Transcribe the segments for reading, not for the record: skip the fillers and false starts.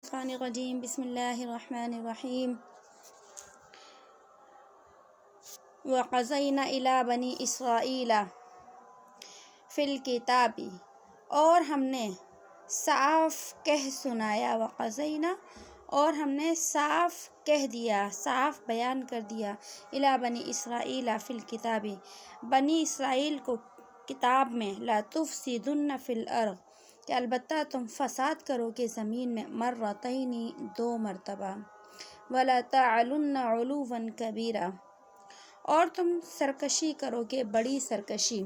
الشیطان الرجیم بسم اللہ الرحمن الرحیم وَقَضَيْنَا إِلَىٰ بَنِي إِسْرَائِيلَ فِي الْكِتَابِ، اور ہم نے صاف کہہ سنایا، وَقَضَيْنَا اور ہم نے صاف کہہ دیا، صاف بیان کر دیا، إِلَىٰ بَنِي إِسْرَائِيلَ فِي الْكِتَابِ بنی اسرائیل کو کتاب میں، لَا تُفْسِدُنَّ فِي الْأَرْضِ کہ البتہ تم فساد کرو گے زمین میں، مرتین 2 مرتبہ، وَلَا تَعْلُنَّ عُلُوًّا كَبِيرًا اور تم سرکشی کرو گے بڑی سرکشی،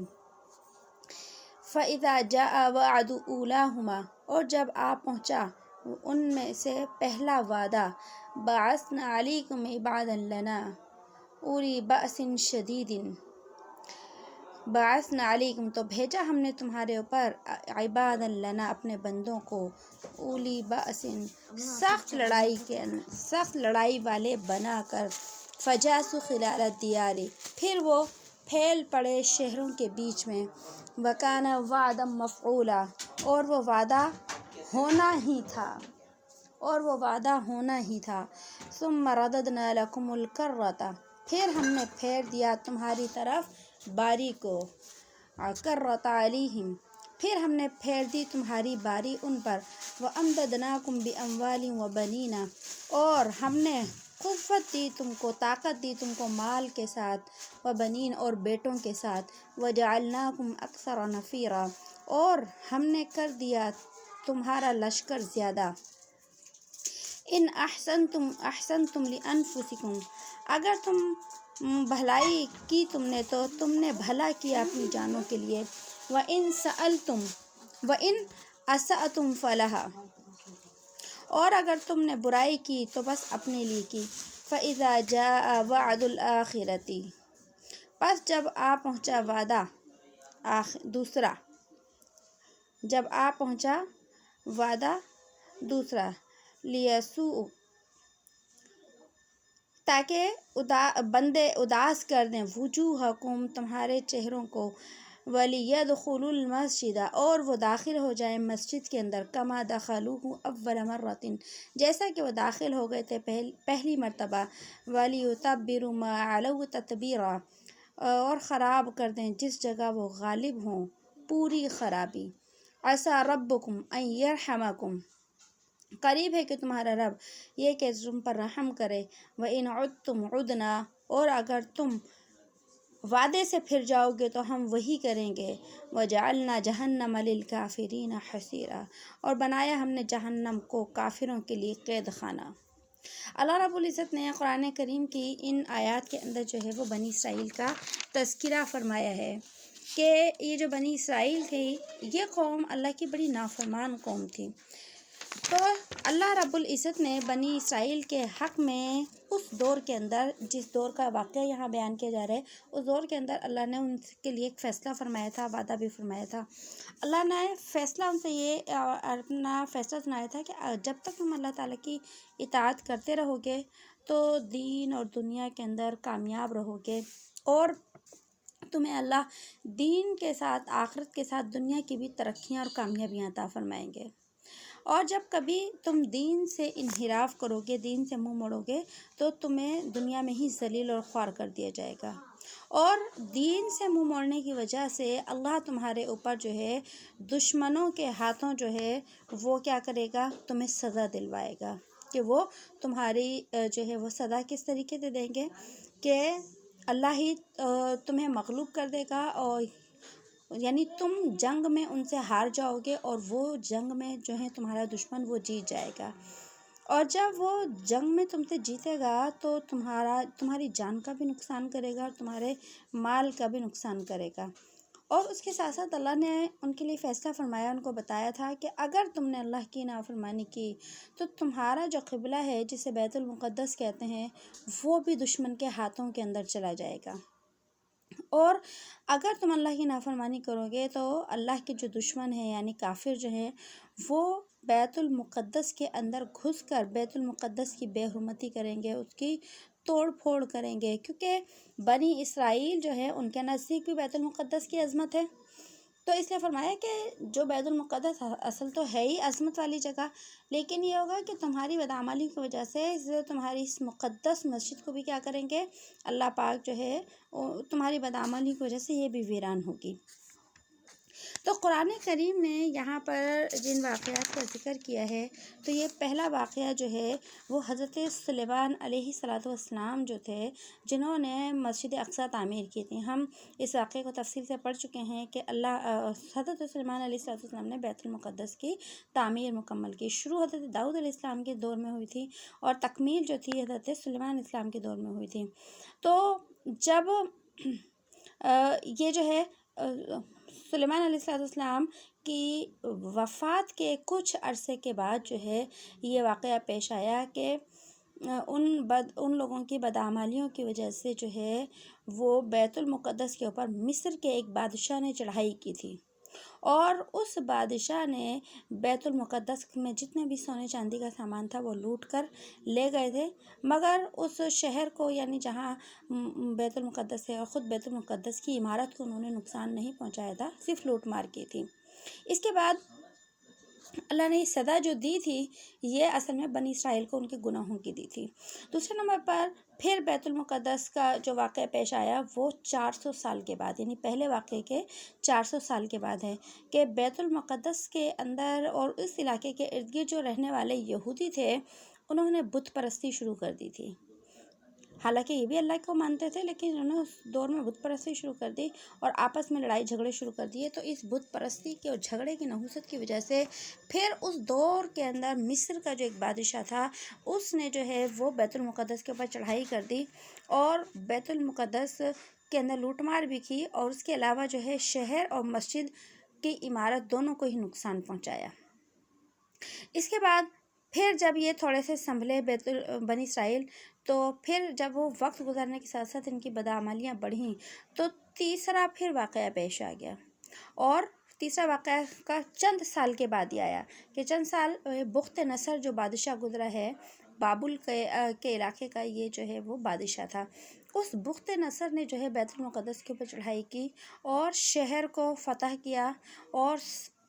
فَإِذَا جَاءَ وَعْدُ أُولَاهُمَا اور جب آ پہنچا ان میں سے پہلا وعدہ، بَعَثْنَا عَلَيْكُمْ عِبَادًا لَنَا أُولِي بَأْسٍ شَدِيدٍ، بَعَثْنَا عَلَيْكُمْ تو بھیجا ہم نے تمہارے اوپر، عِبَادًا لَنَا اپنے بندوں کو، اولی بأسٍ سخت لڑائی والے بنا کر، فجاسوا خلال الدیار پھر وہ پھیل پڑے شہروں کے بیچ میں، وکان وعدا مفعولا اور وہ وعدہ ہونا ہی تھا، ثم رددنا لکم الکرۃ پھر ہم نے پھیر دیا تمہاری طرف باری کو، کرۃ علیہم پھر ہم نے پھیر دی تمہاری باری ان پر، وامددناکم باموال وبنین اور ہم نے قوت دی تم کو، طاقت دی تم کو مال کے ساتھ، وبنین اور بیٹوں کے ساتھ، وجعلناکم اکثر نفیرا اور ہم نے کر دیا تمہارا لشکر زیادہ، ان احسنتم لانفسکم اگر تم بھلائی کی تم نے تو تم نے بھلا کیا اپنی جانوں کے لیے، وَإِنْ أَسَأْتُمْ فَلَهَا اور اگر تم نے برائی کی تو بس اپنے لیے کی، فَإِذَا جَاءَ وَعْدُ الْآخِرَةِ پس جب آ پہنچا وعدہ دوسرا، لِيَسُوءُ تاکہ بندے اداس کر دیں، وجوہکم تمہارے چہروں کو، وَلِيَدْخُلُوا الْمَسْجِدَ اور وہ داخل ہو جائیں مسجد کے اندر، كَمَا دَخَلُوهُ أَوَّلَ مَرَّةٍ جیسا کہ وہ داخل ہو گئے تھے پہلی مرتبہ، وَلِيُتَبِّرُوا مَا عَلَوْا تَتْبِيرًا اور خراب کر دیں جس جگہ وہ غالب ہوں پوری خرابی، عَسَىٰ رَبُّكُمْ أَن يَرْحَمَكُمْ قریب ہے کہ تمہارا رب یہ کہ تم پر رحم کرے، وَإِنْ عُدْتُمْ عُدْنَا اور اگر تم وعدے سے پھر جاؤ گے تو ہم وہی کریں گے، وَجَعَلْنَا جَهَنَّمَ لِلْكَافِرِينَ حَصِيرًا اور بنایا ہم نے جہنم کو کافروں کے لیے قید خانہ۔ اللہ رب العزت نے قرآن کریم کی ان آیات کے اندر جو ہے وہ بنی اسرائیل کا تذکرہ فرمایا ہے کہ یہ جو بنی اسرائیل تھی یہ قوم اللہ کی بڑی نافرمان قوم تھی، تو اللہ رب العزت نے بنی اسرائیل کے حق میں اس دور کے اندر، جس دور کا واقعہ یہاں بیان کیا جا رہا ہے، اس دور کے اندر اللہ نے ان کے لیے ایک فیصلہ فرمایا تھا، وعدہ بھی فرمایا تھا۔ اللہ نے فیصلہ ان سے یہ اپنا فیصلہ سنایا تھا کہ جب تک تم اللہ تعالیٰ کی اطاعت کرتے رہو گے تو دین اور دنیا کے اندر کامیاب رہو گے، اور تمہیں اللہ دین کے ساتھ آخرت کے ساتھ دنیا کی بھی ترقیاں اور کامیابیاں عطا فرمائیں گے، اور جب کبھی تم دین سے انحراف کرو گے، دین سے منہ موڑو گے تو تمہیں دنیا میں ہی ذلیل اور خوار کر دیا جائے گا، اور دین سے منہ موڑنے کی وجہ سے اللہ تمہارے اوپر جو ہے دشمنوں کے ہاتھوں جو ہے وہ کیا کرے گا، تمہیں سزا دلوائے گا، کہ وہ تمہاری جو ہے وہ سزا کس طریقے سے دیں گے کہ اللہ ہی تمہیں مغلوب کر دے گا، اور یعنی تم جنگ میں ان سے ہار جاؤ گے اور وہ جنگ میں جو ہے تمہارا دشمن وہ جیت جائے گا، اور جب وہ جنگ میں تم سے جیتے گا تو تمہاری جان کا بھی نقصان کرے گا اور تمہارے مال کا بھی نقصان کرے گا، اور اس کے ساتھ ساتھ اللہ نے ان کے لیے فیصلہ فرمایا، ان کو بتایا تھا کہ اگر تم نے اللہ کی نافرمانی کی تو تمہارا جو قبلہ ہے جسے بیت المقدس کہتے ہیں وہ بھی دشمن کے ہاتھوں کے اندر چلا جائے گا، اور اگر تم اللہ کی نافرمانی کرو گے تو اللہ کے جو دشمن ہیں یعنی کافر جو ہیں وہ بیت المقدس کے اندر گھس کر بیت المقدس کی بے حرمتی کریں گے، اس کی توڑ پھوڑ کریں گے، کیونکہ بنی اسرائیل جو ہے ان کے نزدیک بھی بیت المقدس کی عظمت ہے، تو اس نے فرمایا کہ جو بیت المقدس اصل تو ہے ہی عظمت والی جگہ، لیکن یہ ہوگا کہ تمہاری بدعملی کی وجہ سے تمہاری اس مقدس مسجد کو بھی کیا کریں گے، اللہ پاک جو ہے تمہاری بدعملی کی وجہ سے یہ بھی ویران ہوگی۔ تو قرآن کریم نے یہاں پر جن واقعات کا ذکر کیا ہے، تو یہ پہلا واقعہ جو ہے وہ حضرت سلیمان علیہ السلام جو تھے، جنہوں نے مسجد اقصیٰ تعمیر کی تھی۔ ہم اس واقعے کو تفصیل سے پڑھ چکے ہیں کہ حضرت سلیمان علیہ السلام نے بیت المقدس کی تعمیر مکمل کی۔ شروع حضرت داؤد علیہ السلام کے دور میں ہوئی تھی اور تکمیل جو تھی حضرت سلیمان علیہ السلام کے دور میں ہوئی تھی۔ تو جب یہ جو ہے سلیمان علیہ السلام کی وفات کے کچھ عرصے کے بعد جو ہے یہ واقعہ پیش آیا کہ ان لوگوں کی بدعمالیوں کی وجہ سے جو ہے وہ بیت المقدس کے اوپر مصر کے ایک بادشاہ نے چڑھائی کی تھی، اور اس بادشاہ نے بیت المقدس میں جتنے بھی سونے چاندی کا سامان تھا وہ لوٹ کر لے گئے تھے، مگر اس شہر کو یعنی جہاں بیت المقدس ہے اور خود بیت المقدس کی عمارت کو انہوں نے نقصان نہیں پہنچایا تھا، صرف لوٹ مار کی تھی۔ اس کے بعد اللہ نے یہ سزا جو دی تھی یہ اصل میں بنی اسرائیل کو ان کے گناہوں کی دی تھی۔ دوسرے نمبر پر پھر بیت المقدس کا جو واقعہ پیش آیا وہ 400 سال کے بعد، یعنی پہلے واقعے کے 400 سال کے بعد ہے کہ بیت المقدس کے اندر اور اس علاقے کے ارد گرد جو رہنے والے یہودی تھے انہوں نے بت پرستی شروع کر دی تھی۔ حالانکہ یہ بھی اللہ کو مانتے تھے، لیکن انہوں نے اس دور میں بت پرستی شروع کر دی اور آپس میں لڑائی جھگڑے شروع کر دیے۔ تو اس بت پرستی کے اور جھگڑے کی نحوست کی وجہ سے پھر اس دور کے اندر مصر کا جو ایک بادشاہ تھا اس نے جو ہے وہ بیت المقدس کے اوپر چڑھائی کر دی اور بیت المقدس کے اندر لوٹ مار بھی کی، اور اس کے علاوہ جو ہے شہر اور مسجد کی عمارت دونوں کو ہی نقصان پہنچایا۔ اس کے بعد پھر جب یہ تھوڑے سے سنبھلے بنی اسرائیل، تو پھر جب وہ وقت گزرنے کے ساتھ ساتھ ان کی بدعمالیاں بڑھیں تو تیسرا پھر واقعہ پیش آ گیا، اور تیسرا واقعہ کا چند سال کے بعد یہ آیا کہ چند سال بخت نصر جو بادشاہ گزرا ہے بابل کے علاقے کا، یہ جو ہے وہ بادشاہ تھا۔ اس بخت نصر نے جو ہے بیت المقدس کے اوپر چڑھائی کی اور شہر کو فتح کیا، اور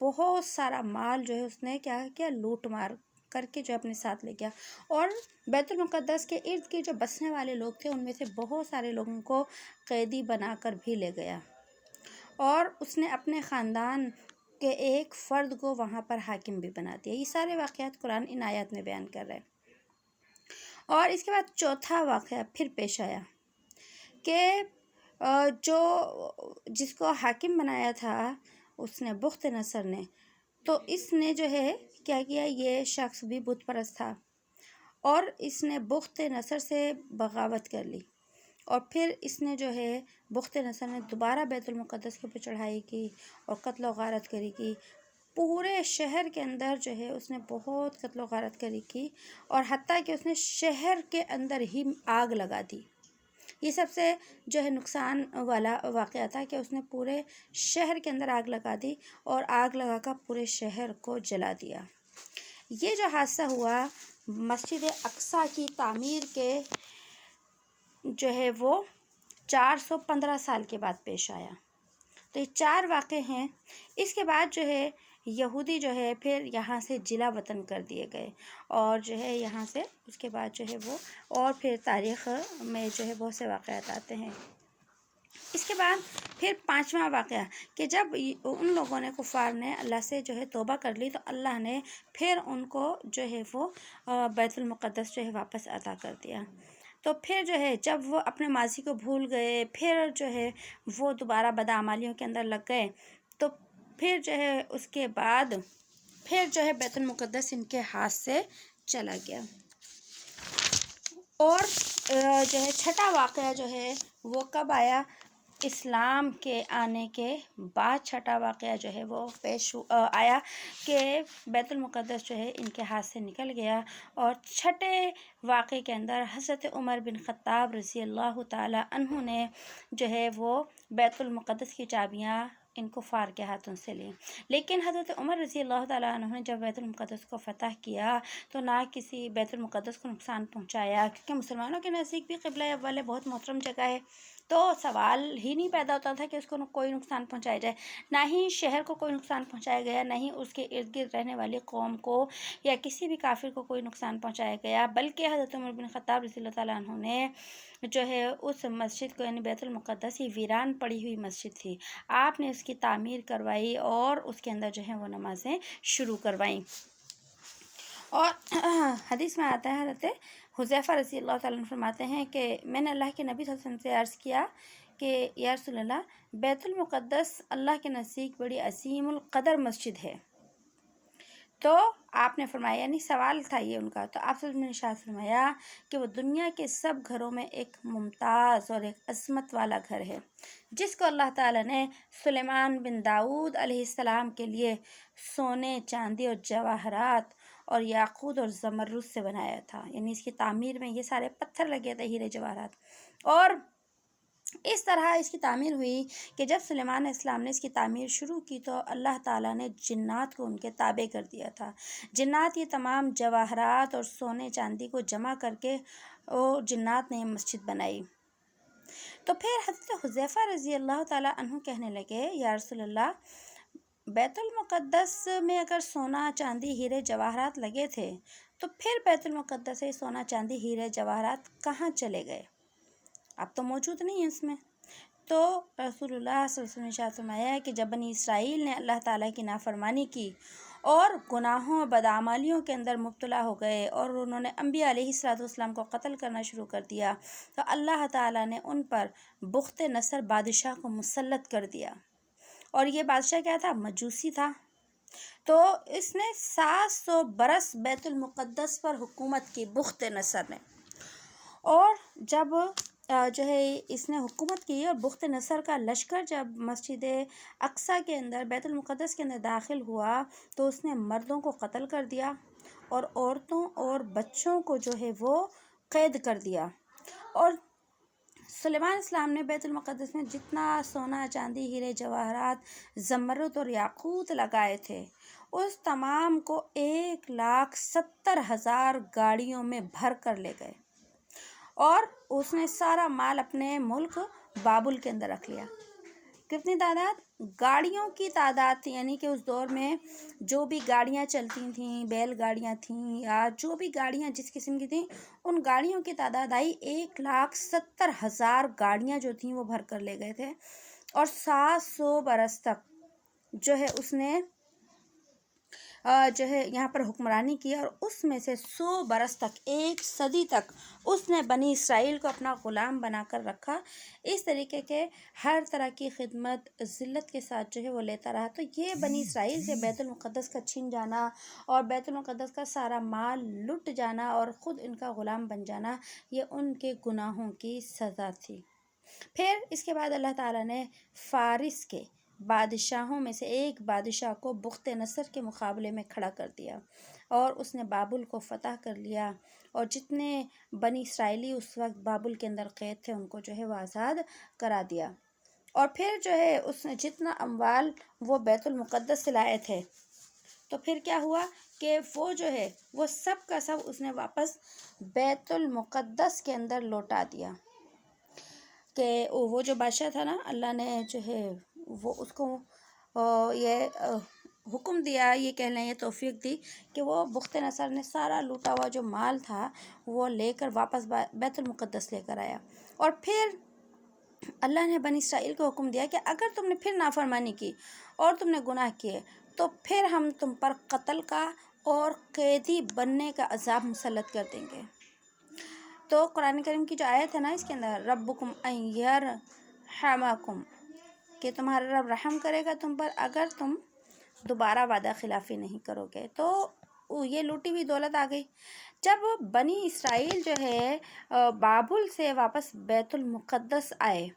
بہت سارا مال جو ہے اس نے کیا کیا، لوٹ مار کر کے جو اپنے ساتھ لے گیا، اور بیت المقدس کے ارد گرد جو بسنے والے لوگ تھے ان میں سے بہت سارے لوگوں کو قیدی بنا کر بھی لے گیا، اور اس نے اپنے خاندان کے ایک فرد کو وہاں پر حاکم بھی بنا دیا۔ یہ سارے واقعات قرآن ان آیات میں بیان کر رہے ہیں۔ اور اس کے بعد چوتھا واقعہ پھر پیش آیا کہ جس کو حاکم بنایا تھا اس نے بخت نصر نے، تو اس نے جو ہے کیا کیا، یہ شخص بھی بت پرست تھا اور اس نے بخت نصر سے بغاوت کر لی، اور پھر اس نے جو ہے بخت نصر نے دوبارہ بیت المقدس کے اوپر چڑھائی کی اور قتل و غارت کری کی۔ پورے شہر کے اندر جو ہے اس نے بہت قتل و غارت کری کی، اور حتیٰ کہ اس نے شہر کے اندر ہی آگ لگا دی۔ یہ سب سے جو ہے نقصان والا واقعہ تھا کہ اس نے پورے شہر کے اندر آگ لگا دی اور آگ لگا کر پورے شہر کو جلا دیا۔ یہ جو حادثہ ہوا مسجد اقصیٰ کی تعمیر کے جو ہے وہ 415 سال کے بعد پیش آیا۔ تو یہ 4 واقعے ہیں۔ اس کے بعد جو ہے یہودی جو ہے پھر یہاں سے جلا وطن کر دیے گئے، اور جو ہے یہاں سے اس کے بعد جو ہے وہ اور پھر تاریخ میں جو ہے بہت سے واقعات آتے ہیں۔ اس کے بعد پھر 5واں واقعہ کہ جب ان لوگوں نے کفار نے اللہ سے جو ہے توبہ کر لی تو اللہ نے پھر ان کو جو ہے وہ بیت المقدس جو ہے واپس عطا کر دیا۔ تو پھر جو ہے جب وہ اپنے ماضی کو بھول گئے، پھر جو ہے وہ دوبارہ بدعمالیوں کے اندر لگ گئے، تو پھر جو ہے اس کے بعد پھر جو ہے بیت المقدس ان کے ہاتھ سے چلا گیا۔ اور جو ہے چھٹا واقعہ جو ہے وہ کب آیا، اسلام کے آنے کے بعد چھٹا واقعہ جو ہے وہ پیش آیا کہ بیت المقدس جو ہے ان کے ہاتھ سے نکل گیا، اور چھٹے واقعے کے اندر حضرت عمر بن خطاب رضی اللہ تعالی عنہ نے جو ہے وہ بیت المقدس کی چابیاں ان کفار کے ہاتھوں سے لیں۔ لیکن حضرت عمر رضی اللہ تعالیٰ عنہ نے جب بیت المقدس کو فتح کیا تو نہ کسی بیت المقدس کو نقصان پہنچایا، کیونکہ مسلمانوں کے نزدیک بھی قبلہ اول بہت محترم جگہ ہے، تو سوال ہی نہیں پیدا ہوتا تھا کہ اس کو کوئی نقصان پہنچایا جائے، نہ ہی شہر کو کوئی نقصان پہنچایا گیا، نہ ہی اس کے ارد گرد رہنے والی قوم کو یا کسی بھی کافر کو کوئی نقصان پہنچایا گیا، بلکہ حضرت عمر بن خطاب رضی اللہ تعالیٰ عنہ نے جو ہے اس مسجد کو یعنی بیت المقدس ہی ویران پڑی ہوئی مسجد تھی، آپ نے اس کی تعمیر کروائی اور اس کے اندر جو ہے وہ نمازیں شروع کروائیں۔ اور حدیث میں آتا ہے حضرت حذیفہ رضی اللہ تعالیٰ عنہ فرماتے ہیں کہ میں نے اللہ کے نبی صلی اللہ علیہ وسلم سے عرض کیا کہ یا رسول اللہ، بیت المقدس اللہ کے نزدیک بڑی عظیم القدر مسجد ہے۔ تو آپ نے فرمایا، یعنی سوال تھا یہ ان کا، تو آپ صلی اللہ علیہ وسلم نے ارشاد فرمایا کہ وہ دنیا کے سب گھروں میں ایک ممتاز اور ایک عظمت والا گھر ہے، جس کو اللہ تعالیٰ نے سلیمان بن داؤد علیہ السلام کے لیے سونے، چاندی اور جواہرات اور یاقوت اور زمرد سے بنایا تھا، یعنی اس کی تعمیر میں یہ سارے پتھر لگے تھے، ہیرے جواہرات، اور اس طرح اس کی تعمیر ہوئی کہ جب سلیمان علیہ السلام نے اس کی تعمیر شروع کی تو اللہ تعالیٰ نے جنات کو ان کے تابع کر دیا تھا۔ جنات یہ تمام جواہرات اور سونے چاندی کو جمع کر کے جنات نے یہ مسجد بنائی۔ تو پھر حضرت حذیفہ رضی اللہ تعالیٰ عنہ کہنے لگے، یا رسول اللہ، بیت المقدس میں اگر سونا چاندی ہیرے جواہرات لگے تھے تو پھر بیت المقدس سے سونا چاندی ہیرے جواہرات کہاں چلے گئے؟ اب تو موجود نہیں ہے اس میں۔ تو رسول اللہ صلی اللہ علیہ وسلم نے ارشاد فرمایا کہ جب بنی اسرائیل نے اللہ تعالیٰ کی نافرمانی کی اور گناہوں بدعمالیوں کے اندر مبتلا ہو گئے اور انہوں نے انبیاء علیہ السلام کو قتل کرنا شروع کر دیا، تو اللہ تعالیٰ نے ان پر بخت نصر بادشاہ کو مسلط کر دیا، اور یہ بادشاہ کیا تھا؟ مجوسی تھا۔ تو اس نے 700 برس بیت المقدس پر حکومت کی، بخت نصر نے، اور جب جو ہے اس نے حکومت کی اور بخت نصر کا لشکر جب مسجد اقصیٰ کے اندر بیت المقدس کے اندر داخل ہوا تو اس نے مردوں کو قتل کر دیا اور عورتوں اور بچوں کو جو ہے وہ قید کر دیا، اور سلیمان علیہ السلام نے بیت المقدس میں جتنا سونا چاندی ہیرے جواہرات زمرد اور یاقوت لگائے تھے اس تمام کو 1,70,000 گاڑیوں میں بھر کر لے گئے، اور اس نے سارا مال اپنے ملک بابل کے اندر رکھ لیا۔ کتنی تعداد؟ گاڑیوں کی تعداد تھی، یعنی کہ اس دور میں جو بھی گاڑیاں چلتی تھیں، بیل گاڑیاں تھیں یا جو بھی گاڑیاں جس قسم کی تھیں، ان گاڑیوں کی تعداد آئی 1,70,000 گاڑیاں جو تھیں وہ بھر کر لے گئے تھے، اور 700 برس تک جو ہے اس نے جو ہے یہاں پر حکمرانی کی، اور اس میں سے 100 برس تک، 1 صدی تک اس نے بنی اسرائیل کو اپنا غلام بنا کر رکھا، اس طریقے کے ہر طرح کی خدمت ذلت کے ساتھ جو ہے وہ لیتا رہا۔ تو یہ بنی اسرائیل سے بیت المقدس کا چھن جانا اور بیت المقدس کا سارا مال لٹ جانا اور خود ان کا غلام بن جانا، یہ ان کے گناہوں کی سزا تھی۔ پھر اس کے بعد اللہ تعالیٰ نے فارس کے بادشاہوں میں سے ایک بادشاہ کو بخت نصر کے مقابلے میں کھڑا کر دیا، اور اس نے بابل کو فتح کر لیا، اور جتنے بنی اسرائیلی اس وقت بابل کے اندر قید تھے ان کو جو ہے وہ آزاد کرا دیا، اور پھر جو ہے اس نے جتنا اموال وہ بیت المقدس سے لائے تھے تو پھر کیا ہوا کہ وہ جو ہے وہ سب کا سب اس نے واپس بیت المقدس کے اندر لوٹا دیا، کہ وہ جو بادشاہ تھا نا، اللہ نے جو ہے وہ اس کو یہ حکم دیا، یہ کہہ لیں یہ توفیق دی کہ وہ بخت نصر نے سارا لوٹا ہوا جو مال تھا وہ لے کر واپس بیت المقدس لے کر آیا، اور پھر اللہ نے بنی اسرائیل کو حکم دیا کہ اگر تم نے پھر نافرمانی کی اور تم نے گناہ کیے تو پھر ہم تم پر قتل کا اور قیدی بننے کا عذاب مسلط کر دیں گے۔ تو قرآن کریم کی جو آیت ہے نا، اس کے اندر ربکم ان یرحمکم، کہ تمہارا رب رحم کرے گا تم پر اگر تم دوبارہ وعدہ خلافی نہیں کرو گے، تو یہ لوٹی ہوئی دولت آ گئی۔ جب بنی اسرائیل جو ہے بابل سے واپس بیت المقدس آئے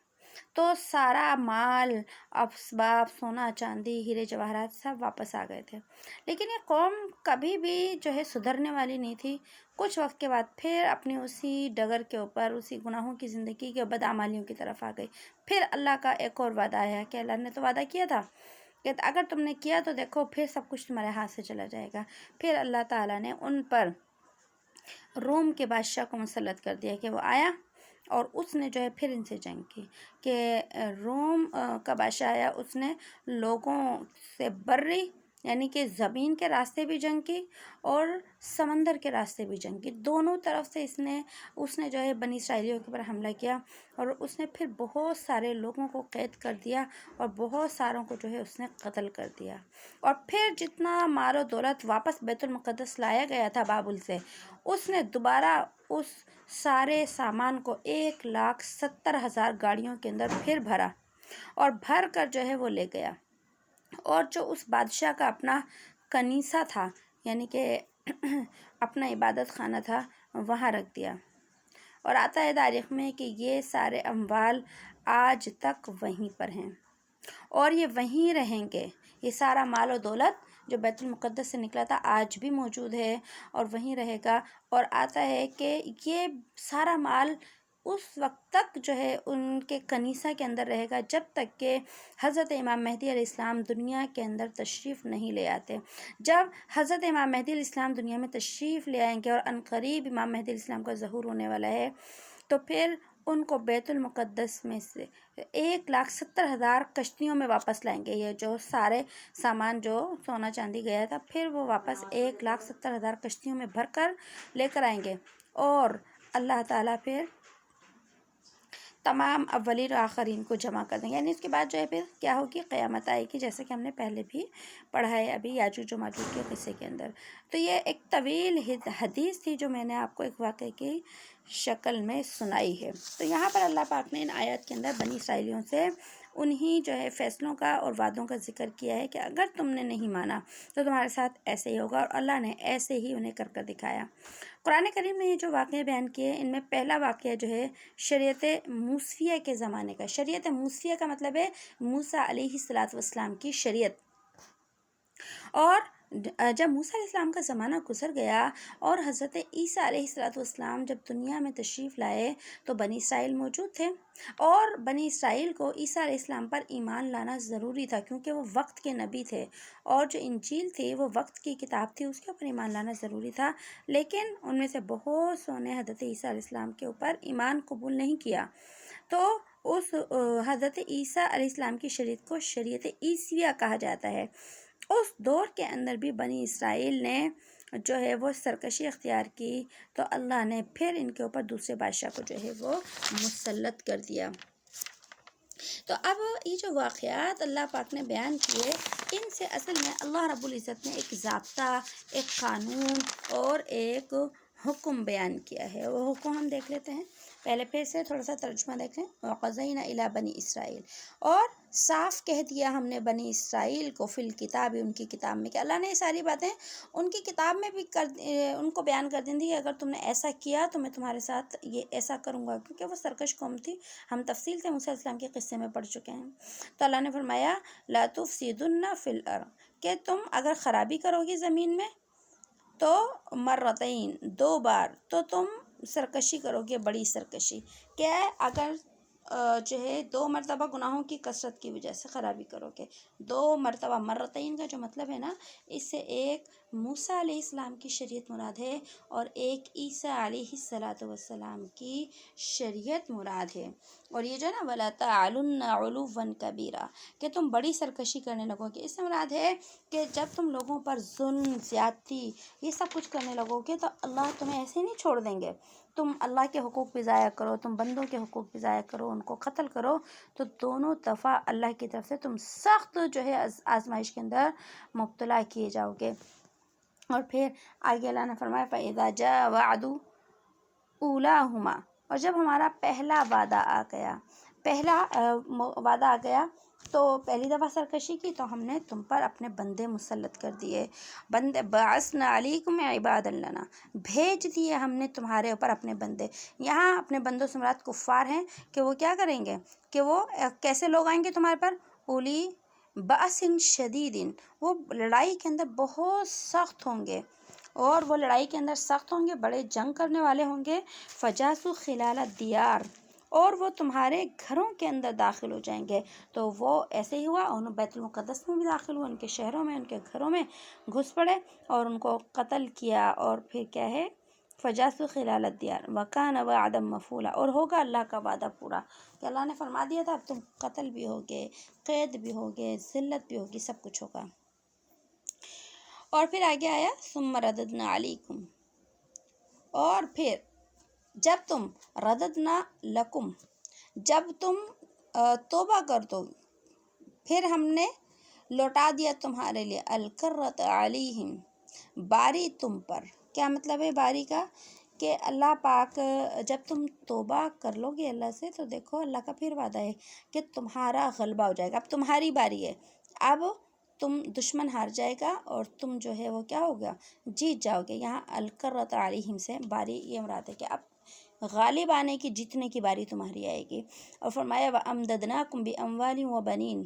تو سارا مال، اسباب، سونا چاندی، ہیرے جواہرات سب واپس آ گئے تھے، لیکن یہ قوم کبھی بھی جو ہے سدھرنے والی نہیں تھی۔ کچھ وقت کے بعد پھر اپنی اسی ڈگر کے اوپر، اسی گناہوں کی زندگی کے بدعمالیوں کی طرف آ گئی۔ پھر اللہ کا ایک اور وعدہ آیا کہ اللہ نے تو وعدہ کیا تھا کہ اگر تم نے کیا تو دیکھو پھر سب کچھ تمہارے ہاتھ سے چلا جائے گا۔ پھر اللہ تعالیٰ نے ان پر روم کے بادشاہ کو مسلط کر دیا کہ وہ آیا اور اس نے جو ہے پھر ان سے جنگ کی کہ روم کا بادشاہ آیا، اس نے لوگوں سے بری یعنی کہ زمین کے راستے بھی جنگ کی اور سمندر کے راستے بھی جنگ کی، دونوں طرف سے اس نے جو ہے بنی اسرائیلیوں کے اوپر حملہ کیا، اور اس نے پھر بہت سارے لوگوں کو قید کر دیا اور بہت ساروں کو جو ہے اس نے قتل کر دیا، اور پھر جتنا مال و دولت واپس بیت المقدس لایا گیا تھا بابل سے، اس نے دوبارہ اس سارے سامان کو 1,70,000 گاڑیوں کے اندر پھر بھرا، اور بھر کر جو ہے وہ لے گیا، اور جو اس بادشاہ کا اپنا کنیسہ تھا یعنی کہ اپنا عبادت خانہ تھا وہاں رکھ دیا، اور آتا ہے تاریخ میں کہ یہ سارے اموال آج تک وہیں پر ہیں اور یہ وہیں رہیں گے، یہ سارا مال و دولت جو بیت المقدس سے نکلا تھا آج بھی موجود ہے اور وہیں رہے گا، اور آتا ہے کہ یہ سارا مال اس وقت تک جو ہے ان کے کنیسہ کے اندر رہے گا جب تک کہ حضرت امام مہدی علیہ السلام دنیا کے اندر تشریف نہیں لے آتے۔ جب حضرت امام مہدی علیہ السلام دنیا میں تشریف لے آئیں گے اور عنقریب امام مہدی علیہ السلام کا ظہور ہونے والا ہے، تو پھر ان کو بیت المقدس میں سے 1,70,000 کشتیوں میں واپس لائیں گے، یہ جو سارے سامان جو سونا چاندی گیا تھا پھر وہ واپس 1,70,000 کشتیوں میں بھر کر لے کر آئیں گے، اور اللہ تعالیٰ پھر تمام اولین و آخرین کو جمع کر دیں گے، یعنی اس کے بعد جو ہے پھر کیا ہوگی، قیامت آئے گی، جیسے کہ ہم نے پہلے بھی پڑھا ہے ابھی یاجوج و ماجوج کے قصے کے اندر۔ تو یہ ایک طویل حدیث تھی جو میں نے آپ کو ایک واقعے کی شکل میں سنائی ہے۔ تو یہاں پر اللہ پاک نے ان آیات کے اندر بنی اسرائیلیوں سے انہی جو ہے فیصلوں کا اور وعدوں کا ذکر کیا ہے کہ اگر تم نے نہیں مانا تو تمہارے ساتھ ایسے ہی ہوگا، اور اللہ نے ایسے ہی انہیں کر کر دکھایا۔ قرآن کریم میں یہ جو واقعے بیان کیے ان میں پہلا واقعہ جو ہے شریعت موسیہ کے زمانے کا۔ شریعت موسیہ کا مطلب ہے موسیٰ علیہ السلام کی شریعت، اور جب موسیٰ علیہ السلام کا زمانہ گزر گیا اور حضرت عیسیٰ علیہ السلام جب دنیا میں تشریف لائے تو بنی اسرائیل موجود تھے، اور بنی اسرائیل کو عیسیٰ علیہ السلام پر ایمان لانا ضروری تھا کیونکہ وہ وقت کے نبی تھے، اور جو انجیل تھی وہ وقت کی کتاب تھی، اس کے اوپر ایمان لانا ضروری تھا، لیکن ان میں سے بہت سو نے حضرت عیسیٰ علیہ السلام کے اوپر ایمان قبول نہیں کیا، تو اس حضرت عیسیٰ علیہ السلام کی شریعت کو شریعت عیسویہ کہا جاتا ہے۔ اس دور کے اندر بھی بنی اسرائیل نے جو ہے وہ سرکشی اختیار کی، تو اللہ نے پھر ان کے اوپر دوسرے بادشاہ کو جو ہے وہ مسلط کر دیا۔ تو اب یہ جو واقعات اللہ پاک نے بیان کیے، ان سے اصل میں اللہ رب العزت نے ایک ضابطہ، ایک قانون اور ایک حکم بیان کیا ہے۔ وہ حکم ہم دیکھ لیتے ہیں، پہلے پھر سے تھوڑا سا ترجمہ دیکھیں۔ وَقَضَيْنَا إِلَىٰ بَنِي اسرائیل، اور صاف کہہ دیا ہم نے بنی اسرائیل کو فی الکتاب، ان کی کتاب میں، کہ اللہ نے یہ ساری باتیں ان کی کتاب میں بھی ان کو بیان کر دی تھی کہ اگر تم نے ایسا کیا تو میں تمہارے ساتھ یہ ایسا کروں گا، کیونکہ وہ سرکش قوم تھی، ہم تفصیل سے موسیٰ علیہ السلام کے قصے میں پڑھ چکے ہیں۔ تو اللہ نے فرمایا لَا تُفْسِدُنَّ فِي الْأَرْضِ، کہ تم اگر خرابی کرو گی زمین میں تو مرتین، 2 بار، تو تم سرکشی کرو گے، بڑی سرکشی کیا ہے، اگر جو ہے 2 مرتبہ گناہوں کی کثرت کی وجہ سے خرابی کرو گے، 2 مرتبہ، مرتین کا جو مطلب ہے نا، اس سے ایک موسیٰ علیہ السلام کی شریعت مراد ہے اور ایک عیسیٰ علیہ السلام کی شریعت مراد ہے، اور یہ جو ہے نا وَلَا تَعْلُنَّ عُلُوًّا كَبِيرًا، کہ تم بڑی سرکشی کرنے لگو گے، اس سے مراد ہے کہ جب تم لوگوں پر ظلم، زیادتی، یہ سب کچھ کرنے لگو گے تو اللہ تمہیں ایسے نہیں چھوڑ دیں گے، تم اللہ کے حقوق بھی ضائع کرو، تم بندوں کے حقوق بھی ضائع کرو، ان کو قتل کرو، تو دونوں دفعہ اللہ کی طرف سے تم سخت جو ہے آزمائش کے اندر مبتلا کیے جاؤ گے۔ اور پھر آگے اللہ نے فرمایا فَإِذَا جَاءَ وَعْدُ أُولَاهُمَا، اور جب ہمارا پہلا وعدہ آ گیا، پہلا وعدہ آ گیا تو پہلی دفعہ سرکشی کی تو ہم نے تم پر اپنے بندے مسلط کر دیے، بندے بَعَثْنَا عَلَيْكُمْ عِبَادًا لَنَا، بھیج دیے ہم نے تمہارے اوپر اپنے بندے۔ یہاں اپنے بندوں سے مراد کفار ہیں کہ وہ کیا کریں گے، کہ وہ کیسے لوگ آئیں گے تمہارے پر، اولی بأس شدید، وہ لڑائی کے اندر بہت سخت ہوں گے، اور وہ لڑائی کے اندر سخت ہوں گے، بڑے جنگ کرنے والے ہوں گے، فجاسو خلال الدیار، اور وہ تمہارے گھروں کے اندر داخل ہو جائیں گے، تو وہ ایسے ہی ہوا، انہوں بیت المقدس میں بھی داخل ہوئے، ان کے شہروں میں، ان کے گھروں میں گھس پڑے اور ان کو قتل کیا، اور پھر کیا ہے فجاسو خلال الدیار وکان وعدا مفعولا، اور ہوگا اللہ کا وعدہ پورا، کہ اللہ نے فرما دیا تھا اب تم قتل بھی ہوگے، قید بھی ہوگے، ذلت بھی ہوگی، سب کچھ ہوگا۔ اور پھر آگے آیا ثم رددنا علیکم، اور پھر جب تم رددنا لکم، جب تم توبہ کر دو، پھر ہم نے لوٹا دیا تمہارے لیے الکرۃ علیہم، باری تم پر۔ کیا مطلب ہے باری کا؟ کہ اللہ پاک جب تم توبہ کر لو گے اللہ سے تو دیکھو اللہ کا پھر وعدہ ہے کہ تمہارا غلبہ ہو جائے گا، اب تمہاری باری ہے، اب تم دشمن ہار جائے گا اور تم جو ہے وہ کیا ہوگا، جیت جاؤ گے۔ یہاں الکرۃ علیہم سے باری یہ مراد ہے کہ اب غالب آنے کی، جیتنے کی باری تمہاری آئے گی۔ اور فرمایا وَأَمْدَدْنَاكُمْ بِأَمْوَالٍ وَبَنِينَ،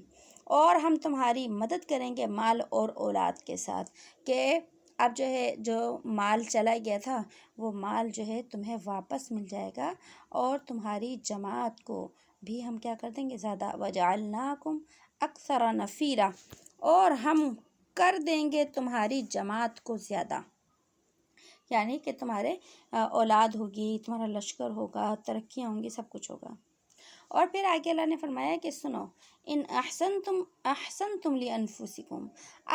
اور ہم تمہاری مدد کریں گے مال اور اولاد کے ساتھ، کہ اب جو ہے جو مال چلا گیا تھا وہ مال جو ہے تمہیں واپس مل جائے گا، اور تمہاری جماعت کو بھی ہم کیا کر دیں گے زیادہ، وَجَعَلْنَاكُمْ أَكْثَرَ نَفِيرًا، اور ہم کر دیں گے تمہاری جماعت کو زیادہ، یعنی کہ تمہارے اولاد ہوگی، تمہارا لشکر ہوگا، ترقیاں ہوں گی، سب کچھ ہوگا۔ اور پھر آگے اللہ نے فرمایا کہ سنو، ان احسنتم لانفسکم،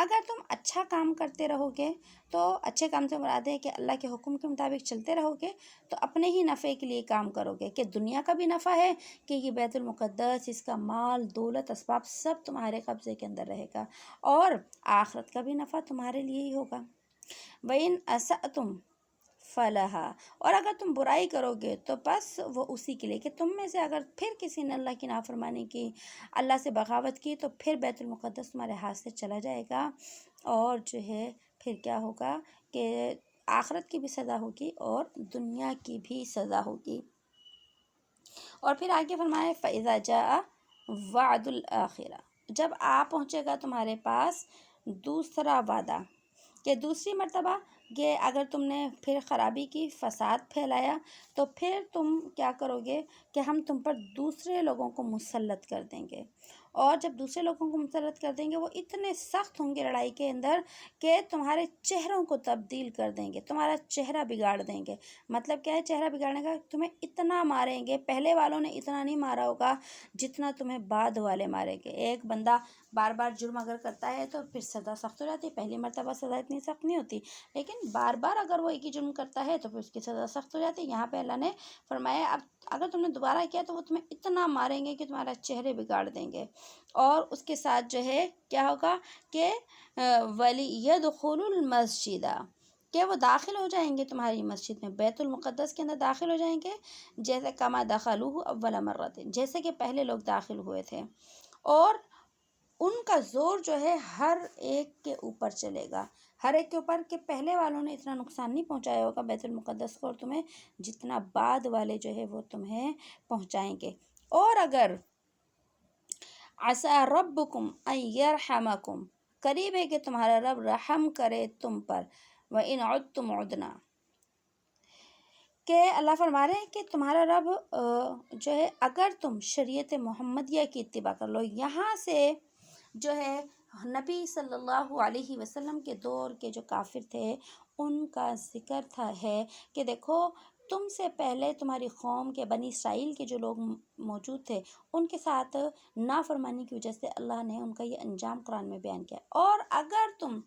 اگر تم اچھا کام کرتے رہو گے، تو اچھے کام سے مراد ہے کہ اللہ کے حکم کے مطابق چلتے رہو گے تو اپنے ہی نفع کے لیے کام کرو گے، کہ دنیا کا بھی نفع ہے کہ یہ بیت المقدس، اس کا مال دولت اسباب سب تمہارے قبضے کے اندر رہے گا، اور آخرت کا بھی نفع تمہارے لیے ہی ہوگا۔ وَإِنْ أَسَأْتُمْ فَلَهَا، اور اگر تم برائی کرو گے تو بس وہ اسی کے لیے، کہ تم میں سے اگر پھر کسی نے اللہ کی نافرمانی کی، اللہ سے بغاوت کی، تو پھر بیت المقدس تمہارے ہاتھ سے چلا جائے گا، اور جو ہے پھر کیا ہوگا کہ آخرت کی بھی سزا ہوگی اور دنیا کی بھی سزا ہوگی۔ اور پھر آگے فرمائے فَإِذَا جَاءَ وَعْدُ الْآخِرَةِ، جب آ پہنچے گا تمہارے پاس دوسرا وعدہ، کہ دوسری مرتبہ کہ اگر تم نے پھر خرابی کی، فساد پھیلایا، تو پھر تم کیا کرو گے کہ ہم تم پر دوسرے لوگوں کو مسلط کر دیں گے، اور جب دوسرے لوگوں کو مسلط کر دیں گے وہ اتنے سخت ہوں گے لڑائی کے اندر کہ تمہارے چہروں کو تبدیل کر دیں گے، تمہارا چہرہ بگاڑ دیں گے۔ مطلب کیا ہے چہرہ بگاڑنے کا؟ تمہیں اتنا ماریں گے، پہلے والوں نے اتنا نہیں مارا ہوگا جتنا تمہیں بعد والے ماریں گے۔ ایک بندہ بار بار جرم اگر کرتا ہے تو پھر سزا سخت ہو جاتی ہے، پہلی مرتبہ سزا اتنی سخت نہیں ہوتی، لیکن بار بار اگر وہ ایک ہی جرم کرتا ہے تو پھر اس کی سزا سخت ہو جاتی ہے۔ یہاں پہ اللہ نے فرمایا اب اگر تم نے دوبارہ کیا تو وہ تمہیں اتنا ماریں گے کہ تمہارا چہرے بگاڑ دیں گے، اور اس کے ساتھ جو ہے کیا ہوگا کہ وَلِيَدْخُلُوا الْمَسْجِدَ، کہ وہ داخل ہو جائیں گے تمہاری مسجد میں، بیت المقدس کے اندر داخل ہو جائیں گے، جیسے کما دخلوہ اول مرۃ، جیسے کہ پہلے لوگ داخل ہوئے تھے، اور ان کا زور جو ہے ہر ایک کے اوپر چلے گا، ہر ایک کے اوپر، کہ پہلے والوں نے اتنا نقصان نہیں پہنچایا ہوگا بیت المقدس کو اور تمہیں، جتنا بعد والے جو ہے وہ تمہیں پہنچائیں گے۔ اور اگر عسیٰ ربکم ان یرحمکم، قریب ہے کہ تمہارا رب رحم کرے تم پر، وَإِنْ عُدْتُمْ عُدْنَا، کہ اللہ فرما رہے ہیں کہ تمہارا رب جو ہے اگر تم شریعت محمدیہ کی اتباع کر لو، یہاں سے جو ہے نبی صلی اللہ علیہ وسلم کے دور کے جو کافر تھے ان کا ذکر ہے کہ دیکھو تم سے پہلے تمہاری قوم کے بنی اسرائیل کے جو لوگ موجود تھے ان کے ساتھ نافرمانی کی وجہ سے اللہ نے ان کا یہ انجام قرآن میں بیان کیا، اور اگر تم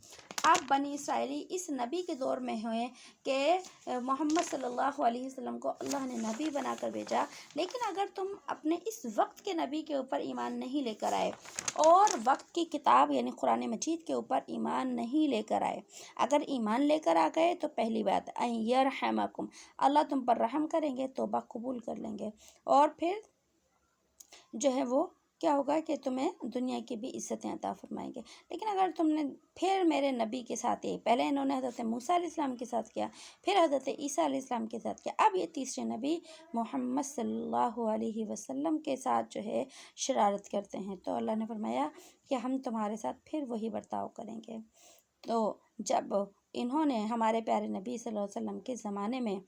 اب بنی اسرائیلی اس نبی کے دور میں ہوئے کہ محمد صلی اللہ علیہ وسلم کو اللہ نے نبی بنا کر بھیجا، لیکن اگر تم اپنے اس وقت کے نبی کے اوپر ایمان نہیں لے کر آئے اور وقت کی کتاب یعنی قرآن مجید کے اوپر ایمان نہیں لے کر آئے، اگر ایمان لے کر آ گئے تو پہلی بات ان یرحمکم، اللہ تم پر رحم کریں گے، توبہ قبول کر لیں گے، اور پھر جو ہے وہ کیا ہوگا کہ تمہیں دنیا کی بھی عزتیں عطا فرمائیں گے۔ لیکن اگر تم نے پھر میرے نبی کے ساتھ پہلے انہوں نے حضرت موسیٰ علیہ السلام کے ساتھ کیا، پھر حضرت عیسیٰ علیہ السلام کے ساتھ کیا، اب یہ تیسرے نبی محمد صلی اللہ علیہ وسلم کے ساتھ جو ہے شرارت کرتے ہیں، تو اللہ نے فرمایا کہ ہم تمہارے ساتھ پھر وہی برتاؤ کریں گے۔ تو جب انہوں نے ہمارے پیارے نبی صلی اللہ علیہ وسلم کے زمانے میں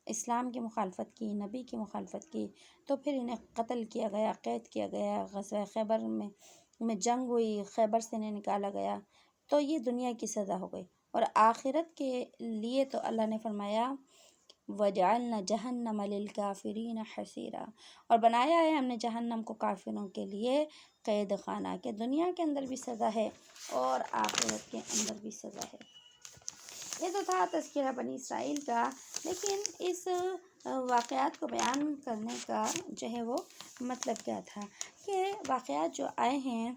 اسلام کی مخالفت کی، نبی کی مخالفت کی، تو پھر انہیں قتل کیا گیا، قید کیا گیا، غزوہ خیبر میں جنگ ہوئی، خیبر سے انہیں نکالا گیا، تو یہ دنیا کی سزا ہو گئی، اور آخرت کے لیے تو اللہ نے فرمایا وجعلنا جہنم للکافرین حصیرا، اور بنایا ہے ہم نے جہنم کو کافروں کے لیے قید خانہ، کہ دنیا کے اندر بھی سزا ہے اور آخرت کے اندر بھی سزا ہے۔ یہ تو تھا تذکرہ بنی اسرائیل کا، لیکن اس واقعات کو بیان کرنے کا جو ہے وہ مطلب کیا تھا، کہ واقعات جو آئے ہیں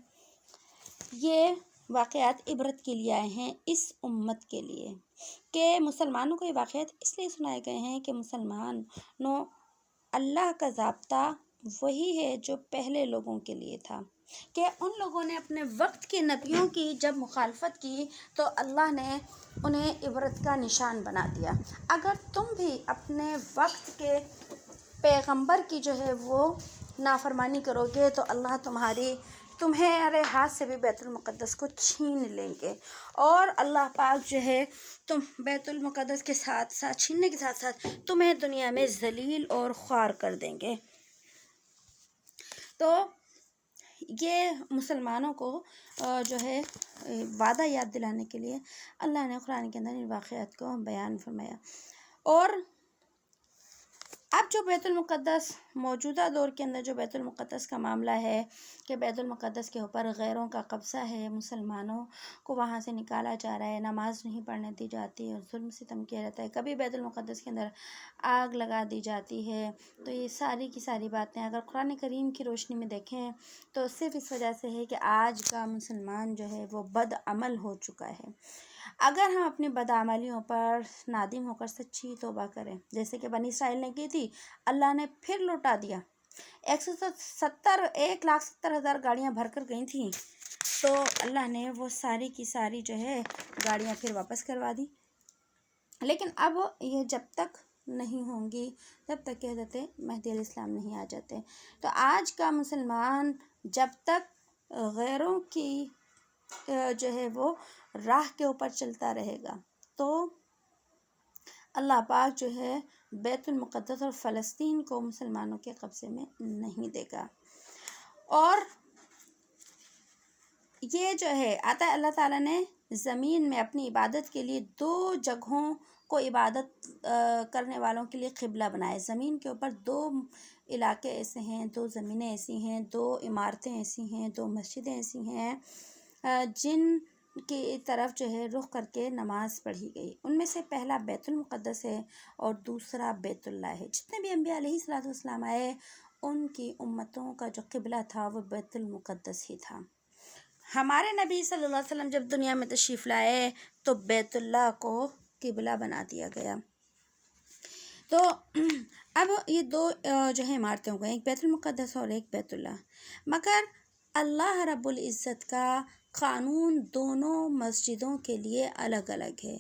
یہ واقعات عبرت کے لیے آئے ہیں، اس امت کے لیے، کہ مسلمانوں کو یہ واقعات اس لیے سنائے گئے ہیں کہ مسلمانوں، اللہ کا ضابطہ وہی ہے جو پہلے لوگوں کے لیے تھا، کہ ان لوگوں نے اپنے وقت کے نبیوں کی جب مخالفت کی تو اللہ نے انہیں عبرت کا نشان بنا دیا۔ اگر تم بھی اپنے وقت کے پیغمبر کی جو ہے وہ نافرمانی کرو گے تو اللہ تمہارے ہاتھ سے بھی بیت المقدس کو چھین لیں گے، اور اللہ پاک جو ہے تم بیت المقدس کے ساتھ ساتھ چھیننے کے ساتھ ساتھ تمہیں دنیا میں ذلیل اور خوار کر دیں گے۔ تو یہ مسلمانوں کو جو ہے وعدہ یاد دلانے کے لیے اللہ نے قرآن کے اندر ان واقعات کو بیان فرمایا۔ اور اب جو بیت المقدس موجودہ دور کے اندر جو بیت المقدس کا معاملہ ہے، کہ بیت المقدس کے اوپر غیروں کا قبضہ ہے، مسلمانوں کو وہاں سے نکالا جا رہا ہے، نماز نہیں پڑھنے دی جاتی ہے، ظلم ستم کیا جاتا ہے، کبھی بیت المقدس کے اندر آگ لگا دی جاتی ہے، تو یہ ساری کی ساری باتیں اگر قرآن کریم کی روشنی میں دیکھیں تو صرف اس وجہ سے ہے کہ آج کا مسلمان جو ہے وہ بد عمل ہو چکا ہے۔ اگر ہم اپنی بدعملیوں پر نادم ہو کر سچی توبہ کریں، جیسے کہ بنی اسرائیل نے کی تھی، اللہ نے پھر لوٹا دیا، 1,70,000 گاڑیاں بھر کر گئی تھیں، تو اللہ نے وہ ساری کی ساری جو ہے گاڑیاں پھر واپس کروا دی۔ لیکن اب یہ جب تک نہیں ہوں گی جب تک کہ حضرت مہدی علیہ السلام نہیں آ جاتے، تو آج کا مسلمان جب تک غیروں کی جو ہے وہ راہ کے اوپر چلتا رہے گا تو اللہ پاک جو ہے بیت المقدس اور فلسطین کو مسلمانوں کے قبضے میں نہیں دے گا۔ اور یہ جو ہے آتا ہے اللہ تعالیٰ نے زمین میں اپنی عبادت کے لیے 2 جگہوں کو عبادت کرنے والوں کے لیے قبلہ بنائے۔ زمین کے اوپر 2 علاقے ایسے ہیں، 2 زمینیں ایسی ہیں، 2 عمارتیں ایسی ہیں، 2 مسجدیں ایسی ہیں جن کی طرف جو ہے رخ کر کے نماز پڑھی گئی۔ ان میں سے پہلا بیت المقدس ہے اور دوسرا بیت اللہ ہے۔ جتنے بھی انبیاء علیہ الصلوۃ والسلام آئے ان کی امتوں کا جو قبلہ تھا وہ بیت المقدس ہی تھا۔ ہمارے نبی صلی اللہ علیہ وسلم جب دنیا میں تشریف لائے تو بیت اللہ کو قبلہ بنا دیا گیا۔ تو اب یہ 2 جو ہے عمارتیں ہو گئیں، ایک بیت المقدس اور ایک بیت اللہ، مگر اللہ رب العزت کا قانون دونوں مسجدوں کے لیے الگ الگ ہے،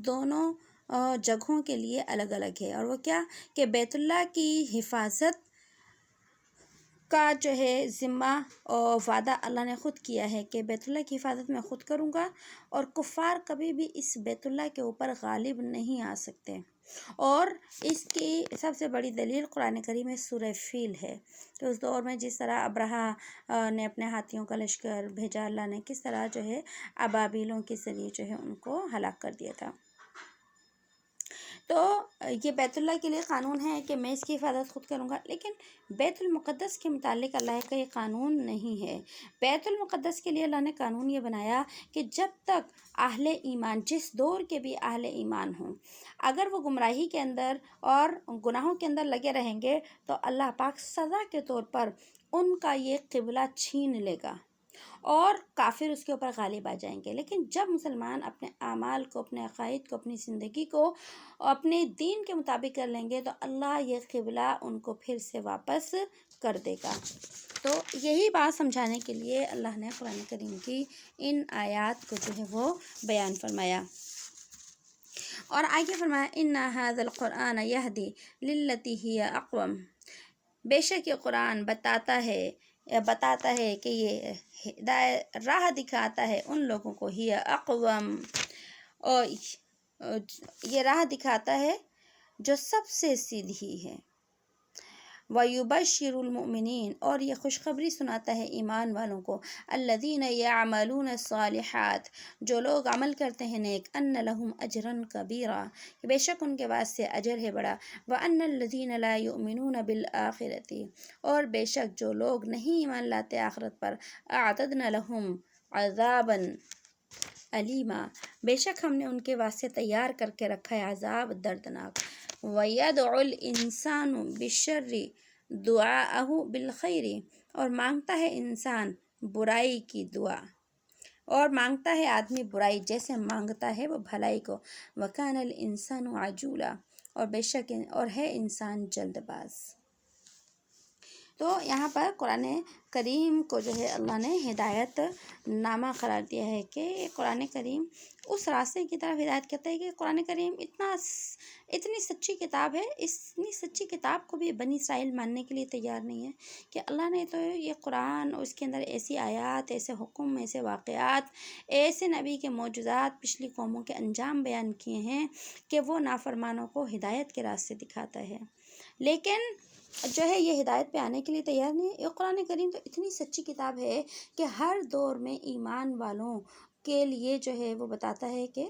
دونوں جگہوں کے لیے الگ الگ ہے، اور وہ کیا کہ بیت اللہ کی حفاظت کا جو ہے ذمہ اور وعدہ اللہ نے خود کیا ہے کہ بیت اللہ کی حفاظت میں خود کروں گا، اور کفار کبھی بھی اس بیت اللہ کے اوپر غالب نہیں آ سکتے۔ اور اس کی سب سے بڑی دلیل قرآن کریم میں سورہ فیل ہے، کہ اس دور میں جس طرح ابرہہ نے اپنے ہاتھیوں کا لشکر بھیجا، اللہ نے کس طرح جو ہے ابابیلوں کے ذریعے جو ہے ان کو ہلاک کر دیا تھا۔ تو یہ بیت اللہ کے لیے قانون ہے کہ میں اس کی حفاظت خود کروں گا، لیکن بیت المقدس کے متعلق اللہ کا یہ قانون نہیں ہے۔ بیت المقدس کے لیے اللہ نے قانون یہ بنایا کہ جب تک اہل ایمان، جس دور کے بھی اہل ایمان ہوں، اگر وہ گمراہی کے اندر اور گناہوں کے اندر لگے رہیں گے تو اللہ پاک سزا کے طور پر ان کا یہ قبلہ چھین لے گا اور کافر اس کے اوپر غالب آ جائیں گے۔ لیکن جب مسلمان اپنے اعمال کو، اپنے عقائد کو، اپنی زندگی کو اپنے دین کے مطابق کر لیں گے تو اللہ یہ قبلہ ان کو پھر سے واپس کر دے گا۔ تو یہی بات سمجھانے کے لیے اللہ نے قرآن کریم کی ان آیات کو جو ہے وہ بیان فرمایا، اور آگے فرمایا ان ھذا القرآن یہدی للتی ہی اقوم، بے شک یہ قرآن بتاتا ہے کہ یہ راہ دکھاتا ہے ان لوگوں کو، ہی اقوم، اور یہ راہ دکھاتا ہے جو سب سے سیدھی ہے، وَيُبَشِّرُ الْمُؤْمِنِينَ، اور یہ خوشخبری سناتا ہے ایمان والوں کو، الَّذِينَ يَعْمَلُونَ الصَّالِحَاتِ، جو لوگ عمل کرتے ہیں نیک، أَنَّ لَهُمْ أَجْرًا كَبِيرًا، کہ بے شک ان کے واسطے اجر ہے بڑا، وَأَنَّ الَّذِينَ لَا يُؤْمِنُونَ بِالْآخِرَةِ، اور بے شک جو لوگ نہیں ایمان لاتے آخرت پر، أَعْتَدْنَا لَهُمْ عَذَابًا علیما، بے شک ہم نے ان کے واسطے تیار کر کے رکھا ہے عذاب دردناک۔ وَيَدْعُ الْإِنسَانُ بِالشَّرِّ دُعَاءَهُ بِالْخَيْرِ، اور مانگتا ہے انسان برائی کی دعا، اور مانگتا ہے آدمی برائی جیسے مانگتا ہے وہ بھلائی کو، وَكَانَ الْإِنسَانُ عَجُولًا، اور بے شک اور ہے انسان جلد باز۔ تو یہاں پر قرآن کریم کو جو ہے اللہ نے ہدایت نامہ قرار دیا ہے کہ یہ قرآن کریم اس راستے کی طرف ہدایت کرتا ہے کہ قرآن کریم اتنی سچی کتاب ہے، اتنی سچی کتاب کو بھی بنی اسرائیل ماننے کے لیے تیار نہیں ہے، کہ اللہ نے تو یہ قرآن اور اس کے اندر ایسی آیات، ایسے حکم، ایسے واقعات، ایسے نبی کے معجزات پچھلی قوموں کے انجام بیان کیے ہیں کہ وہ نافرمانوں کو ہدایت کے راستے دکھاتا ہے، لیکن جو ہے یہ ہدایت پہ آنے کے لیے تیار نہیں ہے۔ یہ قرآن کریم تو اتنی سچی کتاب ہے کہ ہر دور میں ایمان والوں کے لیے جو ہے وہ بتاتا ہے کہ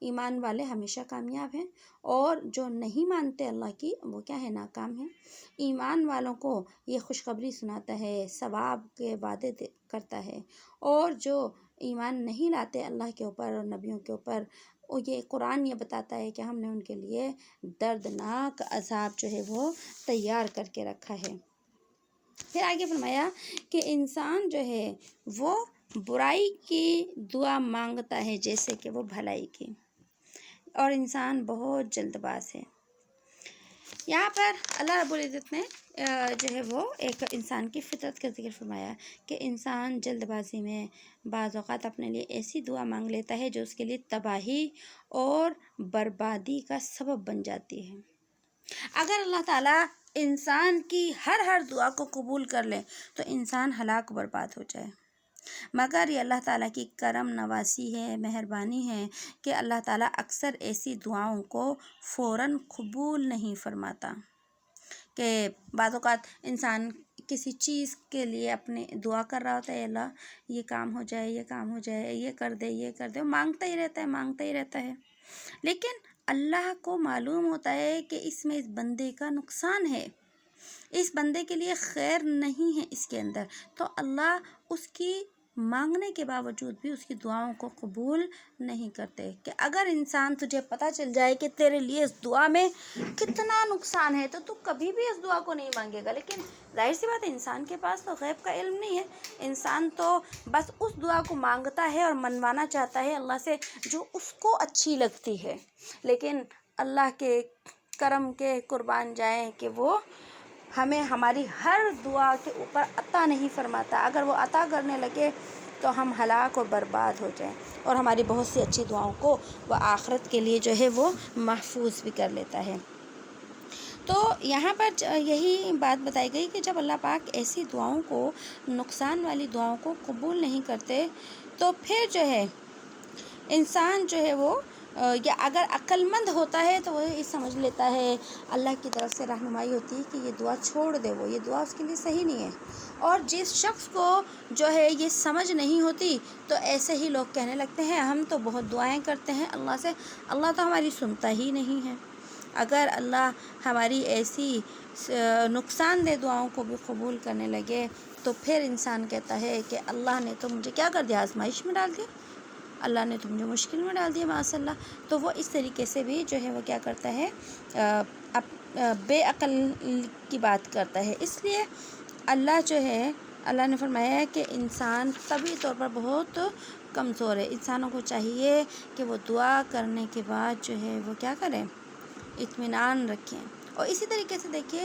ایمان والے ہمیشہ کامیاب ہیں، اور جو نہیں مانتے اللہ کی وہ کیا ہے، ناکام ہیں۔ ایمان والوں کو یہ خوشخبری سناتا ہے، ثواب کے وعدے کرتا ہے، اور جو ایمان نہیں لاتے اللہ کے اوپر اور نبیوں کے اوپر، یہ قرآن یہ بتاتا ہے کہ ہم نے ان کے لیے دردناک عذاب جو ہے وہ تیار کر کے رکھا ہے۔ پھر آگے فرمایا کہ انسان جو ہے وہ برائی کی دعا مانگتا ہے جیسے کہ وہ بھلائی کی، اور انسان بہت جلد باز ہے۔ یہاں پر اللہ رب العزت نے جو ہے وہ ایک انسان کی فطرت کا ذکر فرمایا کہ انسان جلد بازی میں بعض اوقات اپنے لیے ایسی دعا مانگ لیتا ہے جو اس کے لیے تباہی اور بربادی کا سبب بن جاتی ہے۔ اگر اللہ تعالیٰ انسان کی ہر دعا کو قبول کر لے تو انسان ہلاک برباد ہو جائے، مگر یہ اللہ تعالیٰ کی کرم نوازی ہے، مہربانی ہے کہ اللہ تعالیٰ اکثر ایسی دعاؤں کو فوراً قبول نہیں فرماتا، کہ بعض اوقات انسان کسی چیز کے لیے اپنے دعا کر رہا ہوتا ہے، اللہ یہ کام ہو جائے، یہ کام ہو جائے، یہ کر دے، یہ کر دے، وہ مانگتا ہی رہتا ہے، لیکن اللہ کو معلوم ہوتا ہے کہ اس میں اس بندے کا نقصان ہے، اس بندے کے لیے خیر نہیں ہے اس کے اندر، تو اللہ اس کی مانگنے کے باوجود بھی اس کی دعاؤں کو قبول نہیں کرتے۔ کہ اگر انسان تجھے پتہ چل جائے کہ تیرے لیے اس دعا میں کتنا نقصان ہے تو کبھی بھی اس دعا کو نہیں مانگے گا، لیکن ظاہر سی بات ہے انسان کے پاس تو غیب کا علم نہیں ہے، انسان تو بس اس دعا کو مانگتا ہے اور منوانا چاہتا ہے اللہ سے جو اس کو اچھی لگتی ہے، لیکن اللہ کے کرم کے قربان جائیں کہ وہ ہمیں ہماری ہر دعا کے اوپر عطا نہیں فرماتا، اگر وہ عطا کرنے لگے تو ہم ہلاک اور برباد ہو جائیں، اور ہماری بہت سی اچھی دعاؤں کو وہ آخرت کے لیے جو ہے وہ محفوظ بھی کر لیتا ہے۔ تو یہاں پر یہی بات بتائی گئی کہ جب اللہ پاک ایسی دعاؤں کو، نقصان والی دعاؤں کو قبول نہیں کرتے تو پھر جو ہے انسان جو ہے وہ یا اگر عقل مند ہوتا ہے تو وہ یہ سمجھ لیتا ہے، اللہ کی طرف سے رہنمائی ہوتی ہے کہ یہ دعا چھوڑ دے، وہ یہ دعا اس کے لیے صحیح نہیں ہے، اور جس شخص کو جو ہے یہ سمجھ نہیں ہوتی تو ایسے ہی لوگ کہنے لگتے ہیں ہم تو بہت دعائیں کرتے ہیں اللہ سے، اللہ تو ہماری سنتا ہی نہیں ہے۔ اگر اللہ ہماری ایسی نقصان دہ دعاؤں کو بھی قبول کرنے لگے تو پھر انسان کہتا ہے کہ اللہ نے تو مجھے کیا کر دیا، آزمائش میں ڈال دیا، اللہ نے تو مجھے مشکل میں ڈال دیا معاذ اللہ، تو وہ اس طریقے سے بھی جو ہے وہ کیا کرتا ہے، بے عقل کی بات کرتا ہے۔ اس لیے اللہ جو ہے، اللہ نے فرمایا ہے کہ انسان طبعی طور پر بہت کمزور ہے، انسانوں کو چاہیے کہ وہ دعا کرنے کے بعد جو ہے وہ کیا کریں، اطمینان رکھیں۔ اور اسی طریقے سے دیکھیے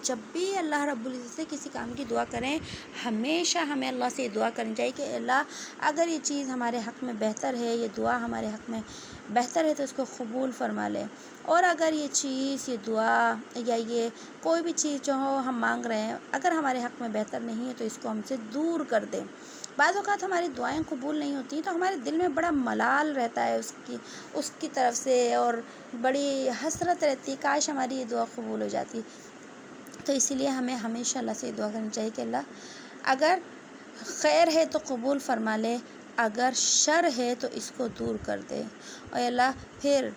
جب بھی اللہ رب العزت سے کسی کام کی دعا کریں، ہمیشہ ہمیں اللہ سے یہ دعا کرنی چاہیے کہ اللہ اگر یہ چیز ہمارے حق میں بہتر ہے، یہ دعا ہمارے حق میں بہتر ہے تو اس کو قبول فرما لے، اور اگر یہ چیز، یہ دعا یا یہ کوئی بھی چیز جو ہم مانگ رہے ہیں اگر ہمارے حق میں بہتر نہیں ہے تو اس کو ہم سے دور کر دے۔ بعض اوقات ہماری دعائیں قبول نہیں ہوتی تو ہمارے دل میں بڑا ملال رہتا ہے اس کی طرف سے، اور بڑی حسرت رہتی ہے کاش ہماری یہ دعا قبول ہو جاتی، تو اسی لیے ہمیں ہمیشہ اللہ سے دعا کرنی چاہیے کہ اللہ اگر خیر ہے تو قبول فرما لے، اگر شر ہے تو اس کو دور کر دے، اور اللہ پھر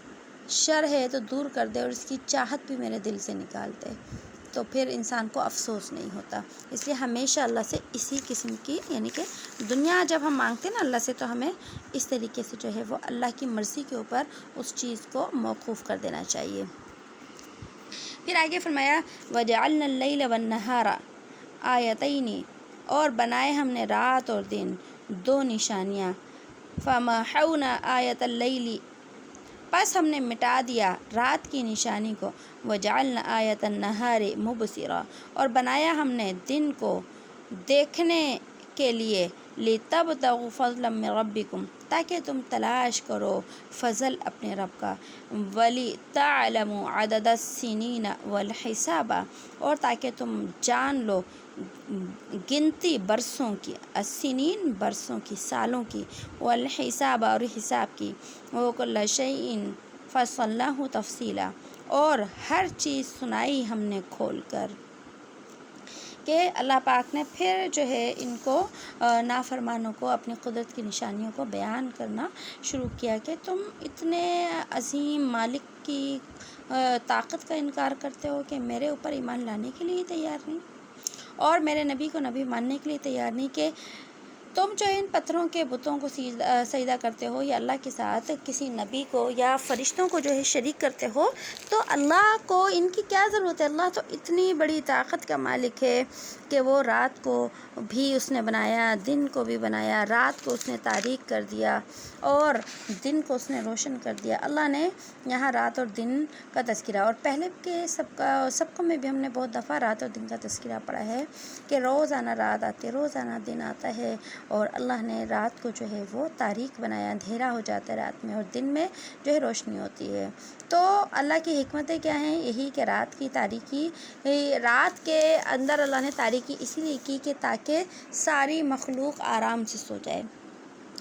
شر ہے تو دور کر دے اور اس کی چاہت بھی میرے دل سے نکال دے، تو پھر انسان کو افسوس نہیں ہوتا۔ اس لیے ہمیشہ اللہ سے اسی قسم کی، یعنی کہ دنیا جب ہم مانگتے ہیں نا اللہ سے، تو ہمیں اس طریقے سے جو ہے وہ اللہ کی مرضی کے اوپر اس چیز کو موقوف کر دینا چاہیے۔ پھر آگے فرمایا وَجَعَلْنَا اللَّيْلَ وَالنَّهَارَ آیتین، اور بنائے ہم نے رات اور دن دو نشانیاں، فَمَحَوْنَا آیَةَ اللَّيْلِ، پس ہم نے مٹا دیا رات کی نشانی کو، وَجَعَلْنَا آیَةَ النَّهَارِ مُبْصِرًا، اور بنایا ہم نے دن کو دیکھنے کے لیے، لِتَبْتَغُوا فَضْلًا مِّن رَبِّكُمْ، تاکہ تم تلاش کرو فضل اپنے رب کا، وَلِتَعْلَمُوا عَدَدَ السِّنِينَ وَالْحِسَابَ، اور تاکہ تم جان لو گنتی برسوں کی، السنین برسوں کی، سالوں کی، والحساب اور حساب کی، وَكُلَّ شَيْءٍ فَصَّلْنَاهُ تَفْصِيلًا، اور ہر چیز سنائی ہم نے کھول کر۔ کہ اللہ پاک نے پھر جو ہے ان کو نافرمانوں کو اپنی قدرت کی نشانیوں کو بیان کرنا شروع کیا کہ تم اتنے عظیم مالک کی طاقت کا انکار کرتے ہو کہ میرے اوپر ایمان لانے کے لیے تیار نہیں، اور میرے نبی کو نبی ماننے کے لیے تیار نہیں، کہ تم جو ان پتھروں کے بتوں کو سجدہ کرتے ہو یا اللہ کے ساتھ کسی نبی کو یا فرشتوں کو جو ہے شریک کرتے ہو، تو اللہ کو ان کی کیا ضرورت ہے؟ اللہ تو اتنی بڑی طاقت کا مالک ہے کہ وہ رات کو بھی اس نے بنایا، دن کو بھی بنایا، رات کو اس نے تاریک کر دیا اور دن کو اس نے روشن کر دیا۔ اللہ نے یہاں رات اور دن کا تذکرہ، اور پہلے کے سبقوں میں بھی ہم نے بہت دفعہ رات اور دن کا تذکرہ پڑھا ہے کہ روزانہ رات آتی ہے، روزانہ دن آتا ہے، اور اللہ نے رات کو جو ہے وہ تاریک بنایا، اندھیرا ہو جاتا ہے رات میں، اور دن میں جو ہے روشنی ہوتی ہے۔ تو اللہ کی حکمتیں کیا ہیں؟ یہی کہ رات کی تاریکی، رات کے اندر اللہ نے تاریکی اسی لیے کی کہ تاکہ ساری مخلوق آرام سے سو جائے،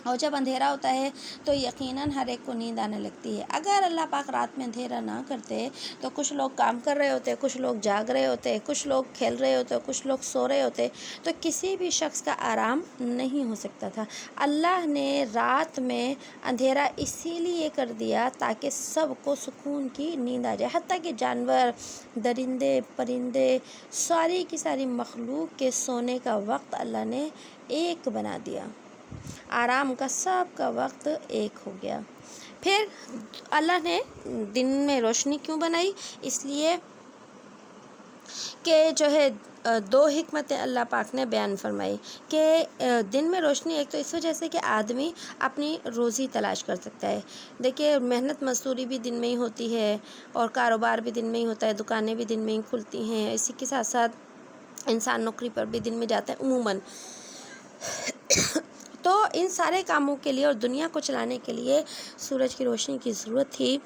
اور جب اندھیرا ہوتا ہے تو یقیناً ہر ایک کو نیند آنے لگتی ہے۔ اگر اللہ پاک رات میں اندھیرا نہ کرتے تو کچھ لوگ کام کر رہے ہوتے، کچھ لوگ جاگ رہے ہوتے، کچھ لوگ کھیل رہے ہوتے، کچھ لوگ سو رہے ہوتے، تو کسی بھی شخص کا آرام نہیں ہو سکتا تھا۔ اللہ نے رات میں اندھیرا اسی لیے کر دیا تاکہ سب کو سکون کی نیند آ جائے، حتیٰ کہ جانور، درندے، پرندے، ساری کی ساری مخلوق کے سونے کا وقت اللہ نے ایک بنا دیا، آرام کا سب کا وقت ایک ہو گیا۔ پھر اللہ نے دن میں روشنی کیوں بنائی؟ اس لیے کہ جو ہے دو حکمتیں اللہ پاک نے بیان فرمائی کہ دن میں روشنی ایک تو اس وجہ سے کہ آدمی اپنی روزی تلاش کر سکتا ہے۔ دیکھیے محنت مزدوری بھی دن میں ہی ہوتی ہے، اور کاروبار بھی دن میں ہی ہوتا ہے، دکانیں بھی دن میں ہی کھلتی ہیں، اسی کے ساتھ ساتھ انسان نوکری پر بھی دن میں جاتا ہے عموماً۔ تو ان سارے کاموں کے لیے اور دنیا کو چلانے کے لیے سورج کی روشنی کی ضرورت تھی۔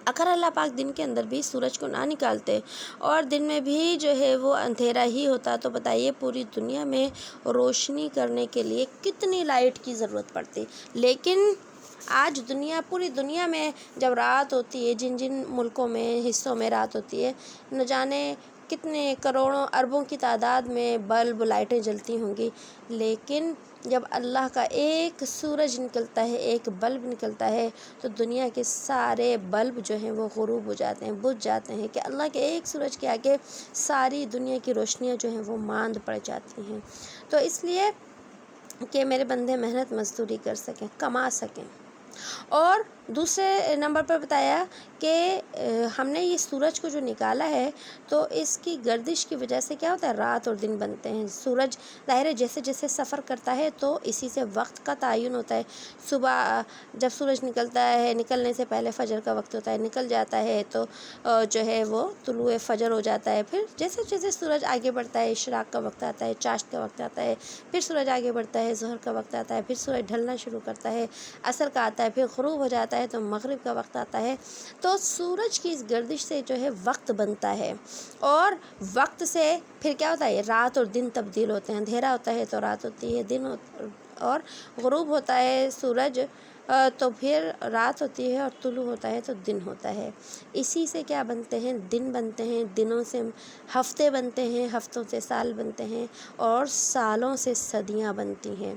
اگر اللہ پاک دن کے اندر بھی سورج کو نہ نکالتے اور دن میں بھی جو ہے وہ اندھیرا ہی ہوتا، تو بتائیے پوری دنیا میں روشنی کرنے کے لیے کتنی لائٹ کی ضرورت پڑتی۔ لیکن آج پوری دنیا میں جب رات ہوتی ہے، جن جن ملکوں میں، حصوں میں رات ہوتی ہے، نہ جانے کتنے کروڑوں اربوں کی تعداد میں بلب لائٹیں جلتی ہوں گی، لیکن جب اللہ کا ایک سورج نکلتا ہے، ایک بلب نکلتا ہے، تو دنیا کے سارے بلب جو ہیں وہ غروب ہو جاتے ہیں، بجھ جاتے ہیں، کہ اللہ کے ایک سورج کے آگے ساری دنیا کی روشنیاں جو ہیں وہ ماند پڑ جاتی ہیں۔ تو اس لیے کہ میرے بندے محنت مزدوری کر سکیں، کما سکیں۔ اور دوسرے نمبر پر بتایا کہ ہم نے یہ سورج کو جو نکالا ہے تو اس کی گردش کی وجہ سے کیا ہوتا ہے؟ رات اور دن بنتے ہیں۔ سورج ظاہر ہے جیسے جیسے سفر کرتا ہے تو اسی سے وقت کا تعین ہوتا ہے۔ صبح جب سورج نکلتا ہے، نکلنے سے پہلے فجر کا وقت ہوتا ہے، نکل جاتا ہے تو جو ہے وہ طلوع فجر ہو جاتا ہے۔ پھر جیسے جیسے سورج آگے بڑھتا ہے، اشراق کا وقت آتا ہے، چاشت کا وقت آتا ہے، پھر سورج آگے بڑھتا ہے، ظہر کا وقت آتا ہے، پھر سورج ڈھلنا شروع کرتا ہے، عصر کا آتا ہے، پھر غروب ہو جاتا ہے تو مغرب کا وقت آتا ہے۔ تو سورج کی اس گردش سے جو ہے وقت بنتا ہے، اور وقت سے پھر کیا ہوتا ہے؟ رات اور دن تبدیل ہوتے ہیں، اندھیرا ہوتا ہے تو رات ہوتی ہے، دن اور غروب ہوتا ہے، سورج تو پھر رات ہوتی ہے، اور طلوع ہوتا ہے تو دن ہوتا ہے۔ اسی سے کیا بنتے ہیں؟ دن بنتے ہیں، دنوں سے ہفتے بنتے ہیں، ہفتوں سے سال بنتے ہیں، اور سالوں سے صدیاں بنتی ہیں۔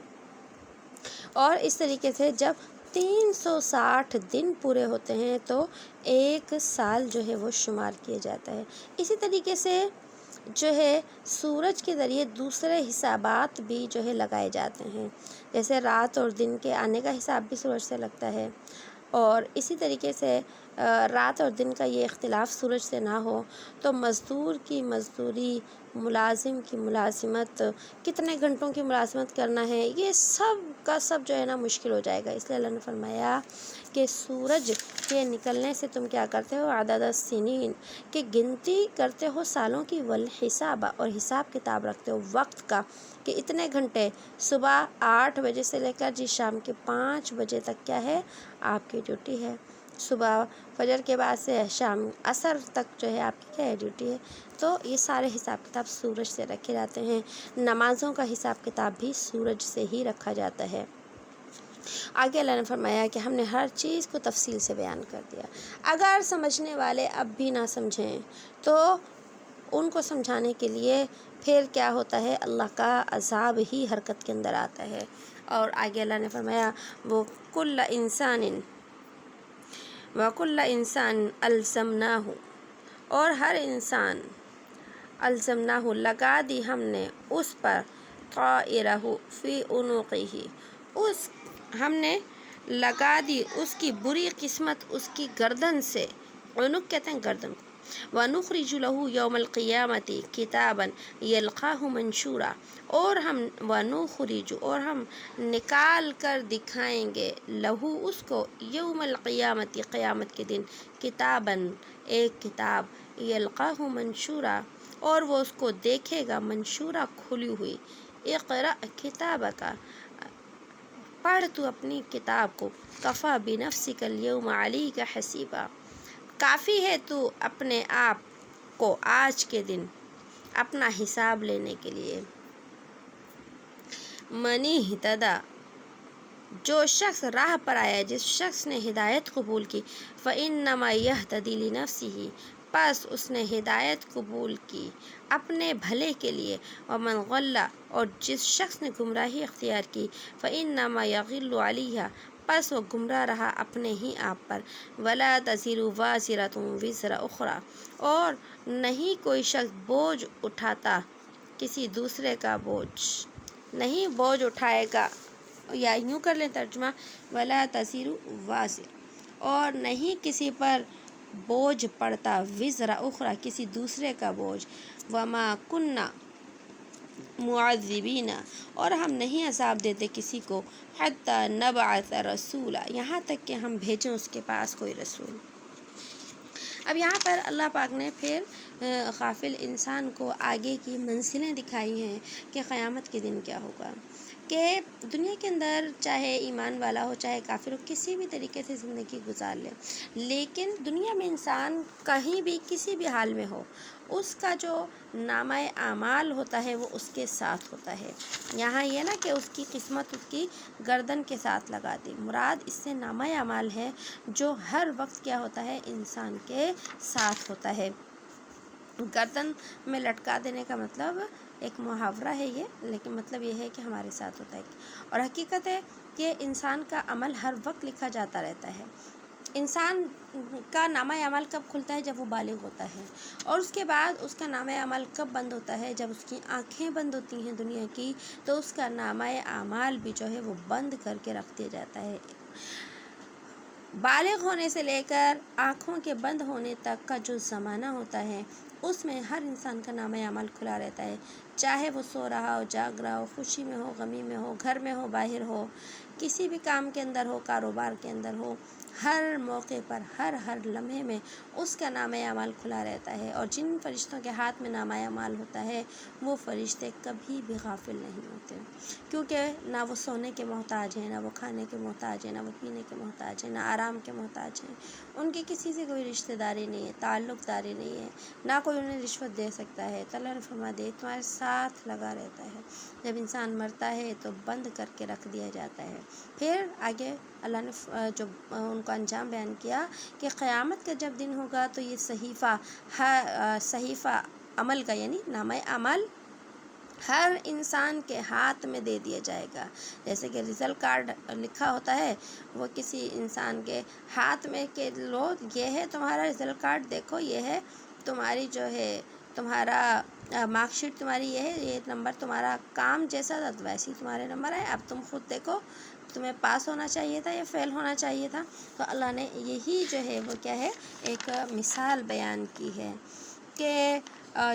اور اس طریقے سے جب 360 دن پورے ہوتے ہیں تو ایک سال جو ہے وہ شمار کیا جاتا ہے۔ اسی طریقے سے جو ہے سورج کے ذریعے دوسرے حسابات بھی جو ہے لگائے جاتے ہیں، جیسے رات اور دن کے آنے کا حساب بھی سورج سے لگتا ہے، اور اسی طریقے سے رات اور دن کا یہ اختلاف سورج سے نہ ہو تو مزدور کی مزدوری، ملازم کی ملازمت، کتنے گھنٹوں کی ملازمت کرنا ہے، یہ سب کا سب جو ہے نا مشکل ہو جائے گا۔ اس لیے اللہ نے فرمایا کہ سورج کے نکلنے سے تم کیا کرتے ہو؟ عدد السنین، کہ گنتی کرتے ہو سالوں کی، والحساب، اور حساب کتاب رکھتے ہو وقت کا، کہ اتنے گھنٹے صبح 8 بجے سے لے کر شام کے 5 بجے تک کیا ہے؟ آپ کی ڈیوٹی ہے۔ صبح فجر کے بعد سے شام عصر تک جو ہے آپ کی کیا ہے؟ ڈیوٹی ہے۔ تو یہ سارے حساب کتاب سورج سے رکھے جاتے ہیں۔ نمازوں کا حساب کتاب بھی سورج سے ہی رکھا جاتا ہے۔ آگے اللہ نے فرمایا کہ ہم نے ہر چیز کو تفصیل سے بیان کر دیا۔ اگر سمجھنے والے اب بھی نہ سمجھیں تو ان کو سمجھانے کے لیے پھر کیا ہوتا ہے؟ اللہ کا عذاب ہی حرکت کے اندر آتا ہے۔ اور آگے اللہ نے فرمایا وَكُلَّ إِنسَانٍ أَلْزَمْنَاهُ، اور ہر انسان الزمناہ لگا دی ہم نے اس پر، طائرہ فی عنقہ، ہم نے لگا دی اس کی بری قسمت اس کی گردن سے، عنق کہتے ہیں گردن کو، وَنُخْرِجُ لَهُ يَوْمَ الْقِيَامَةِ كِتَابًا يَلْقَاهُ مَنْشُورًا، اور ہم وَنُخْرِجُ، اور ہم نکال کر دکھائیں گے، لہو اس کو، یوم القیامت، قیامت کے دن، کتاباً ایک کتاب، یلقاہ منشورا، اور وہ اس کو دیکھے گا، منشورہ کھلی ہوئی، اقرأ کتابک، پڑھ تو اپنی کتاب کو، کفی بنفسک اليوم علیک حسیبا، کافی ہے تو اپنے آپ کو آج کے دن اپنا حساب لینے کے لیے۔ من اہتدی، جو شخص راہ پر آیا، جس شخص نے ہدایت قبول کی، فإنما یہتدی لنفسہ، پس اس نے ہدایت قبول کی اپنے بھلے کے لیے، ومن ضل، اور جس شخص نے گمراہی اختیار کی، فإنما یضل علیہا، پس وہ گمراہ رہا اپنے ہی آپ پر، ولا تزر وازرۃ وزر اخری، اور نہیں کوئی شخص بوجھ اٹھاتا کسی دوسرے کا بوجھ، نہیں بوجھ اٹھائے گا، یا یوں کر لیں ترجمہ، ولا تزر وازر، اور نہیں کسی پر بوجھ پڑتا، وزر اخری، کسی دوسرے کا بوجھ، وما کننا معذبین، اور ہم نہیں عذاب دیتے کسی کو، حتی نبعث رسولا، یہاں تک کہ ہم بھیجیں اس کے پاس کوئی رسول۔ اب یہاں پر اللہ پاک نے پھر غافل انسان کو آگے کی منزلیں دکھائی ہیں کہ قیامت کے دن کیا ہوگا، کہ دنیا کے اندر چاہے ایمان والا ہو چاہے کافر ہو، کسی بھی طریقے سے زندگی گزار لے، لیکن دنیا میں انسان کہیں بھی کسی بھی حال میں ہو، اس کا جو نامہ اعمال ہوتا ہے وہ اس کے ساتھ ہوتا ہے۔ یہاں یہ نا کہ اس کی قسمت اس کی گردن کے ساتھ لگا دی، مراد اس سے نامہ اعمال ہے جو ہر وقت کیا ہوتا ہے؟ انسان کے ساتھ ہوتا ہے۔ گردن میں لٹکا دینے کا مطلب ایک محاورہ ہے یہ، لیکن مطلب یہ ہے کہ ہمارے ساتھ ہوتا ہے، اور حقیقت ہے کہ انسان کا عمل ہر وقت لکھا جاتا رہتا ہے۔ انسان کا نامہ اعمال کب کھلتا ہے؟ جب وہ بالغ ہوتا ہے، اور اس کے بعد اس کا نامہ اعمال کب بند ہوتا ہے؟ جب اس کی آنکھیں بند ہوتی ہیں دنیا کی، تو اس کا نامہ اعمال بھی جو ہے وہ بند کر کے رکھ دیا جاتا ہے۔ بالغ ہونے سے لے کر آنکھوں کے بند ہونے تک کا جو زمانہ ہوتا ہے، اس میں ہر انسان کا نامہ اعمال کھلا رہتا ہے، چاہے وہ سو رہا ہو، جاگ رہا ہو، خوشی میں ہو، غمی میں ہو، گھر میں ہو، باہر ہو، کسی بھی کام کے اندر ہو، کاروبار کے اندر ہو، ہر موقع پر ہر لمحے میں اس کا نامہ اعمال کھلا رہتا ہے، اور جن فرشتوں کے ہاتھ میں نامہ اعمال ہوتا ہے وہ فرشتے کبھی بھی غافل نہیں ہوتے، کیونکہ نہ وہ سونے کے محتاج ہیں، نہ وہ کھانے کے محتاج ہیں، نہ وہ پینے کے محتاج ہیں، نہ آرام کے محتاج ہیں۔ ان کی کسی سے کوئی رشتہ داری نہیں ہے، تعلق داری نہیں ہے، نہ کوئی انہیں رشوت دے سکتا ہے۔ تو اللہ نے فرما دے تمہارے ساتھ لگا رہتا ہے۔ جب انسان مرتا ہے تو بند کر کے رکھ دیا جاتا ہے۔ پھر آگے اللہ نے جو ان کا انجام بیان کیا کہ قیامت کا جب دن ہوگا تو یہ صحیفہ عمل کا یعنی نامہ اعمال ہر انسان کے ہاتھ میں دے دیا جائے گا۔ جیسے کہ رزلٹ کارڈ لکھا ہوتا ہے، وہ کسی انسان کے ہاتھ میں کہ لو یہ ہے تمہارا رزلٹ کارڈ، دیکھو یہ ہے تمہاری جو ہے تمہارا مارک شیٹ، تمہاری یہ ہے، یہ نمبر تمہارا کام جیسا تھا ویسے ہی تمہارے نمبر ہے، اب تم خود دیکھو تمہیں پاس ہونا چاہیے تھا یا فیل ہونا چاہیے تھا۔ تو اللہ نے یہی جو ہے وہ کیا ہے ایک مثال بیان کی ہے کہ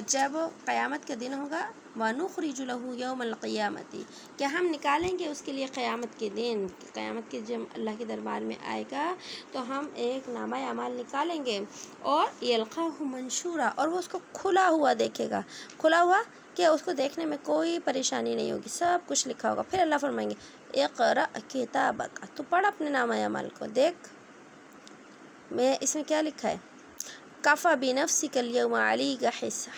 جب قیامت کا دن ہوگا وَنُخْرِجُ لَهُ يَوْمَ الْقِيَامَةِ کہ ہم نکالیں گے اس کے لیے قیامت کے دن، قیامت کے جب اللہ کے دربار میں آئے گا تو ہم ایک نامہ اعمال نکالیں گے اور يَلْقَاهُ مَنشُورًا اور وہ اس کو کھلا ہوا دیکھے گا، کھلا ہوا کہ اس کو دیکھنے میں کوئی پریشانی نہیں ہوگی، سب کچھ لکھا ہوگا۔ پھر اللہ فرمائیں گے اقرأ کتابک تو پڑھ اپنے نامہ اعمال کو، دیکھ میں اس میں کیا لکھا ہے، کفی بنفسک الیوم علیک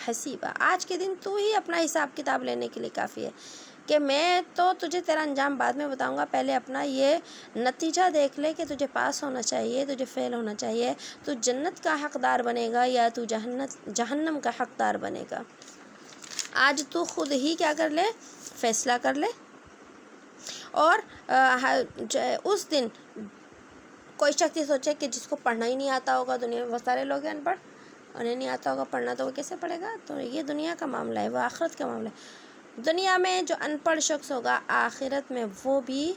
حسیبا آج کے دن تو ہی اپنا حساب کتاب لینے کے لیے کافی ہے کہ میں تو تجھے تیرا انجام بعد میں بتاؤں گا، پہلے اپنا یہ نتیجہ دیکھ لے کہ تجھے پاس ہونا چاہیے، تجھے فیل ہونا چاہیے، تو جنت کا حقدار بنے گا یا تو جہنم کا حقدار بنے گا۔ آج تو خود ہی کیا کر لے، فیصلہ کر لے۔ اور اس دن کوئی شخص یہ سوچے کہ جس کو پڑھنا ہی نہیں آتا ہوگا، دنیا میں بہت سارے لوگ ہیں ان پڑھ، انہیں نہیں آتا ہوگا پڑھنا تو وہ کیسے پڑھے گا، تو یہ دنیا کا معاملہ ہے، وہ آخرت کا معاملہ ہے۔ دنیا میں جو ان پڑھ شخص ہوگا آخرت میں وہ بھی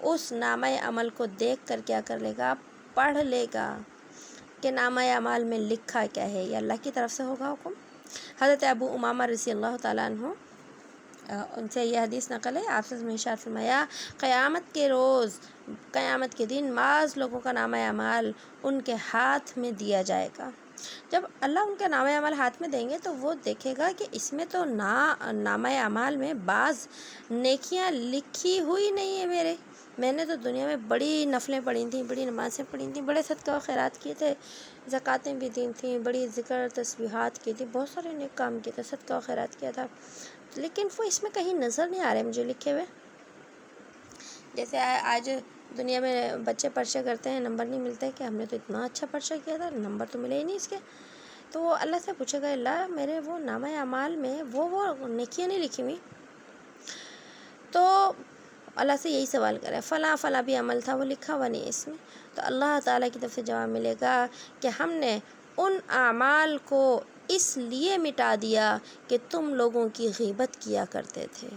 اس نامہ عمل کو دیکھ کر کیا کر لے گا، پڑھ لے گا کہ نامہ اعمال میں لکھا کیا ہے، یہ اللہ کی طرف سے ہوگا حکم۔ حضرت ابو امامہ رضی اللہ تعالیٰ عنہ ان سے یہ حدیث نقل ہے، آپ سے ارشاد فرمایا قیامت کے روز، قیامت کے دن بعض لوگوں کا نامہ اعمال ان کے ہاتھ میں دیا جائے گا۔ جب اللہ ان کا نامہ اعمال ہاتھ میں دیں گے تو وہ دیکھے گا کہ اس میں تو نامہ اعمال میں بعض نیکیاں لکھی ہوئی نہیں ہے میں نے تو دنیا میں بڑی نفلیں پڑھی تھیں، بڑی نمازیں پڑھی تھیں، بڑے صدقہ و خیرات کیے تھے، زکوٰۃیں بھی دی تھیں، بڑی ذکر تسبیحات کی تھی، بہت سارے نیک کام کیے تھے، صدقہ و خیرات کیا تھا، لیکن وہ اس میں کہیں نظر نہیں آ رہے مجھے لکھے ہوئے۔ جیسے آج دنیا میں بچے پرچے کرتے ہیں، نمبر نہیں ملتے کہ ہم نے تو اتنا اچھا پرچہ کیا تھا، نمبر تو ملے ہی نہیں اس کے، تو وہ اللہ سے پوچھے گا اللہ میرے وہ نامہ اعمال میں وہ نیکیاں نہیں لکھی ہوئی، تو اللہ سے یہی سوال کرے فلاں بھی عمل تھا وہ لکھا ہوا نہیں اس میں، تو اللہ تعالیٰ کی طرف سے جواب ملے گا کہ ہم نے ان اعمال کو اس لیے مٹا دیا کہ تم لوگوں کی غیبت کیا کرتے تھے۔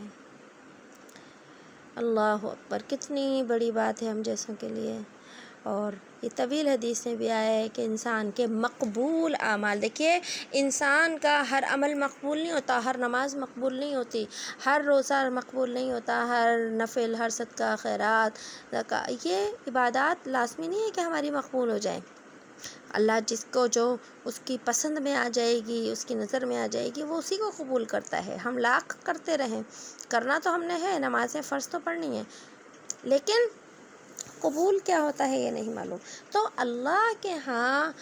اللہ اکبر، کتنی بڑی بات ہے ہم جیسوں کے لیے۔ اور یہ طویل حدیث میں بھی آیا ہے کہ انسان کے مقبول اعمال، دیکھیے انسان کا ہر عمل مقبول نہیں ہوتا، ہر نماز مقبول نہیں ہوتی، ہر روزہ مقبول نہیں ہوتا، ہر نفل، ہر صدقہ خیرات، زکوٰۃ، یہ عبادات لازمی نہیں ہے کہ ہماری مقبول ہو جائیں۔ اللہ جس کو جو اس کی پسند میں آ جائے گی، اس کی نظر میں آ جائے گی، وہ اسی کو قبول کرتا ہے۔ ہم لاکھ کرتے رہیں، کرنا تو ہم نے ہے، نمازیں فرض تو پڑھنی ہے، لیکن قبول کیا ہوتا ہے یہ نہیں معلوم۔ تو اللہ کے ہاں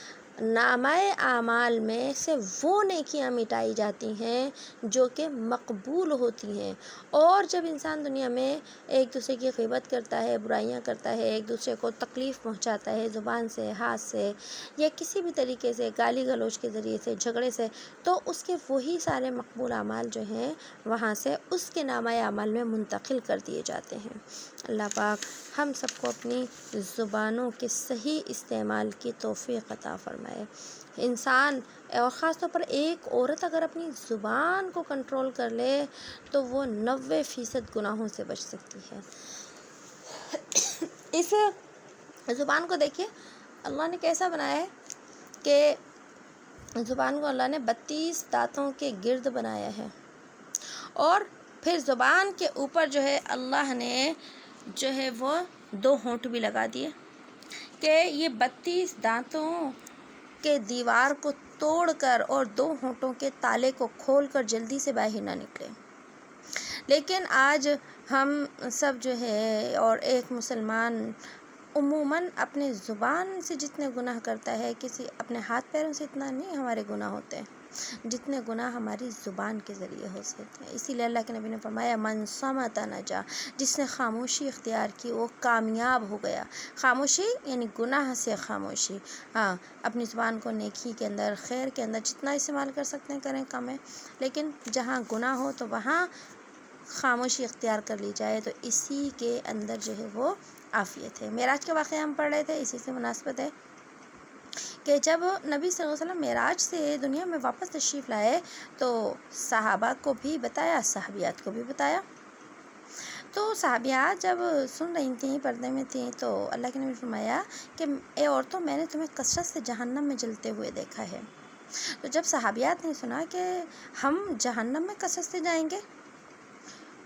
نامہ اعمال میں سے وہ نیکیاں مٹائی جاتی ہیں جو کہ مقبول ہوتی ہیں، اور جب انسان دنیا میں ایک دوسرے کی غیبت کرتا ہے، برائیاں کرتا ہے، ایک دوسرے کو تکلیف پہنچاتا ہے زبان سے، ہاتھ سے، یا کسی بھی طریقے سے گالی گلوچ کے ذریعے سے، جھگڑے سے، تو اس کے وہی سارے مقبول اعمال جو ہیں وہاں سے اس کے نامہ اعمال میں منتقل کر دیے جاتے ہیں۔ اللہ پاک ہم سب کو اپنی زبانوں کے صحیح استعمال کی توفیق عطا فرمائے۔ انسان اور خاص طور پر ایک عورت اگر اپنی زبان کو کنٹرول کر لے تو وہ 90% گناہوں سے بچ سکتی ہے۔ اس زبان کو دیکھیے اللہ نے کیسا بنایا ہے کہ زبان کو اللہ نے 32 دانتوں کے گرد بنایا ہے، اور پھر زبان کے اوپر جو ہے اللہ نے جو ہے وہ 2 ہونٹ بھی لگا دیے کہ یہ 32 دانتوں کے دیوار کو توڑ کر اور 2 ہونٹوں کے تالے کو کھول کر جلدی سے باہر نہ نکلے۔ لیکن آج ہم سب جو ہے اور ایک مسلمان عموماً اپنے زبان سے جتنے گناہ کرتا ہے، کسی اپنے ہاتھ پیروں سے اتنا نہیں ہمارے گناہ ہوتے ہیں جتنے گناہ ہماری زبان کے ذریعے ہو سکتے ہیں۔ اسی لیے اللہ کے نبی نے فرمایا من صمت نجا، جس نے خاموشی اختیار کی وہ کامیاب ہو گیا۔ خاموشی یعنی گناہ سے خاموشی، ہاں اپنی زبان کو نیکی کے اندر، خیر کے اندر جتنا استعمال کر سکتے ہیں کریں، کم ہے، لیکن جہاں گناہ ہو تو وہاں خاموشی اختیار کر لی جائے، تو اسی کے اندر جو ہے وہ عافیت ہے۔ معراج کے واقعہ ہم پڑھ رہے تھے، اسی سے مناسبت ہے کہ جب نبی صلی اللہ علیہ وسلم معراج سے دنیا میں واپس تشریف لائے تو صحابہ کو بھی بتایا، صحابیات کو بھی بتایا۔ تو صحابیات جب سن رہی تھیں، پردے میں تھیں، تو اللہ کے نبی نے فرمایا کہ اے عورتوں، میں نے تمہیں کثرت سے جہنم میں جلتے ہوئے دیکھا ہے۔ تو جب صحابیات نے سنا کہ ہم جہنم میں کثرت سے جائیں گے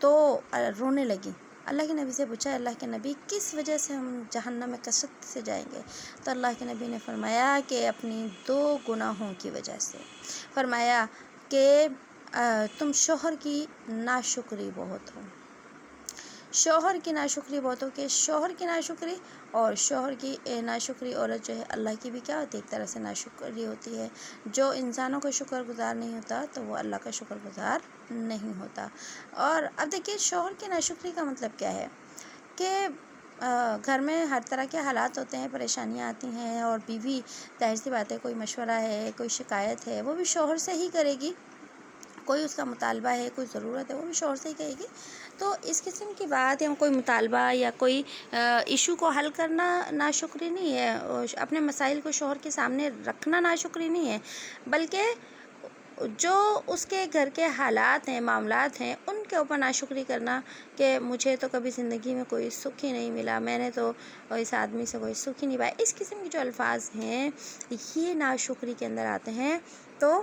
تو رونے لگی۔ اللہ کے نبی سے پوچھا، اللہ کے نبی کس وجہ سے ہم جہنم میں کثرت سے جائیں گے؟ تو اللہ کے نبی نے فرمایا کہ اپنی 2 گناہوں کی وجہ سے۔ فرمایا کہ تم شوہر کی ناشکری بہت ہو، شوہر کی ناشکری بہت ہو، کہ شوہر کی ناشکری اور شوہر کی ناشکری عورت جو ہے اللہ کی بھی کیا ہوتی ہے، ایک طرح سے ناشکری ہوتی ہے۔ جو انسانوں کا شکر گزار نہیں ہوتا تو وہ اللہ کا شکر گزار نہیں ہوتا۔ اور اب دیکھیے شوہر کی ناشکری کا مطلب کیا ہے کہ گھر میں ہر طرح کے حالات ہوتے ہیں، پریشانیاں آتی ہیں، اور بیوی ظاہر سی بات ہے کوئی مشورہ ہے، کوئی شکایت ہے، وہ بھی شوہر سے ہی کرے گی، کوئی اس کا مطالبہ ہے، کوئی ضرورت ہے، وہ بھی شوہر سے ہی کہے گی۔ تو اس قسم کی بات یا کوئی مطالبہ یا کوئی ایشو کو حل کرنا ناشکری نہیں ہے، اپنے مسائل کو شوہر کے سامنے رکھنا ناشکری نہیں ہے، بلکہ جو اس کے گھر کے حالات ہیں، معاملات ہیں، ان کے اوپر ناشکری کرنا کہ مجھے تو کبھی زندگی میں کوئی سکھ ہی نہیں ملا، میں نے تو اس آدمی سے کوئی سکھ ہی نہیں پایا، اس قسم کے جو الفاظ ہیں یہ ناشکری کے اندر آتے ہیں۔ تو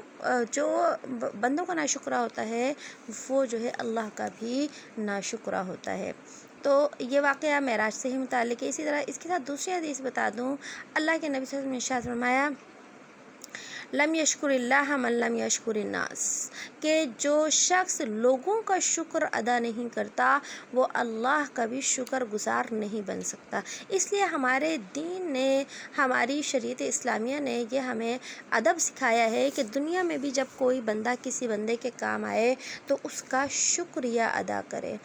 جو بندوں کا ناشکرہ ہوتا ہے وہ جو ہے اللہ کا بھی ناشکرہ ہوتا ہے۔ تو یہ واقعہ معراج سے ہی متعلق ہے۔ اسی طرح اس کے ساتھ دوسری حدیث بتا دوں، اللہ کے نبی صلی اللہ علیہ وسلم نے ارشاد فرمایا لم یشکر اللہ من لم یشکر الناس، کہ جو شخص لوگوں کا شکر ادا نہیں کرتا وہ اللہ کا بھی شکر گزار نہیں بن سکتا۔ اس لیے ہمارے دین نے، ہماری شریعت اسلامیہ نے یہ ہمیں ادب سکھایا ہے کہ دنیا میں بھی جب کوئی بندہ کسی بندے کے کام آئے تو اس کا شکریہ ادا کرے۔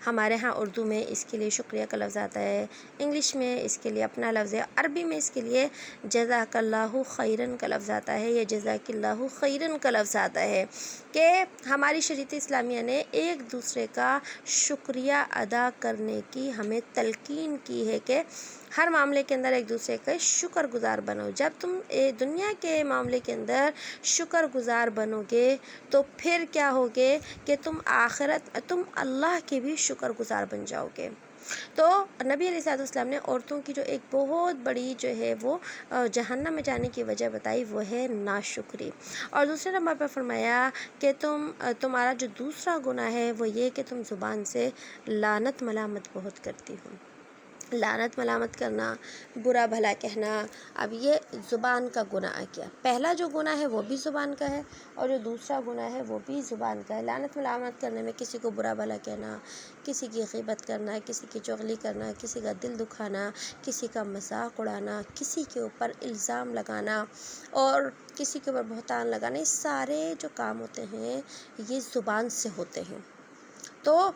ہمارے ہاں اردو میں اس کے لیے شکریہ کا لفظ آتا ہے، انگلش میں اس کے لیے اپنا لفظ ہے، عربی میں اس کے لیے جزاک اللہ خیرن کا لفظ آتا ہے یا جزاک اللہ خیرن کا لفظ آتا ہے، کہ ہماری شریعت اسلامیہ نے ایک دوسرے کا شکریہ ادا کرنے کی ہمیں تلقین کی ہے کہ ہر معاملے کے اندر ایک دوسرے کا شکر گزار بنو۔ جب تم دنیا کے معاملے کے اندر شکر گزار بنو گے تو پھر کیا ہوگے کہ تم اللہ کے بھی شکر گزار بن جاؤ گے۔ تو نبی علیہ السلام نے عورتوں کی جو ایک بہت بڑی جو ہے وہ جہنم میں جانے کی وجہ بتائی وہ ہے ناشکری، اور دوسرے نمبر پر فرمایا کہ تمہارا جو دوسرا گناہ ہے وہ یہ کہ تم زبان سے لعنت ملامت بہت کرتی ہو۔ لعنت ملامت کرنا، برا بھلا کہنا، اب یہ زبان کا گناہ کیا، پہلا جو گناہ ہے وہ بھی زبان کا ہے اور جو دوسرا گناہ ہے وہ بھی زبان کا ہے۔ لعنت ملامت کرنے میں کسی کو برا بھلا کہنا، کسی کی غیبت کرنا، کسی کی چغلی کرنا، کسی کا دل دکھانا، کسی کا مذاق اڑانا، کسی کے اوپر الزام لگانا اور کسی کے اوپر بہتان لگانا، یہ سارے جو کام ہوتے ہیں یہ زبان سے ہوتے ہیں۔ تو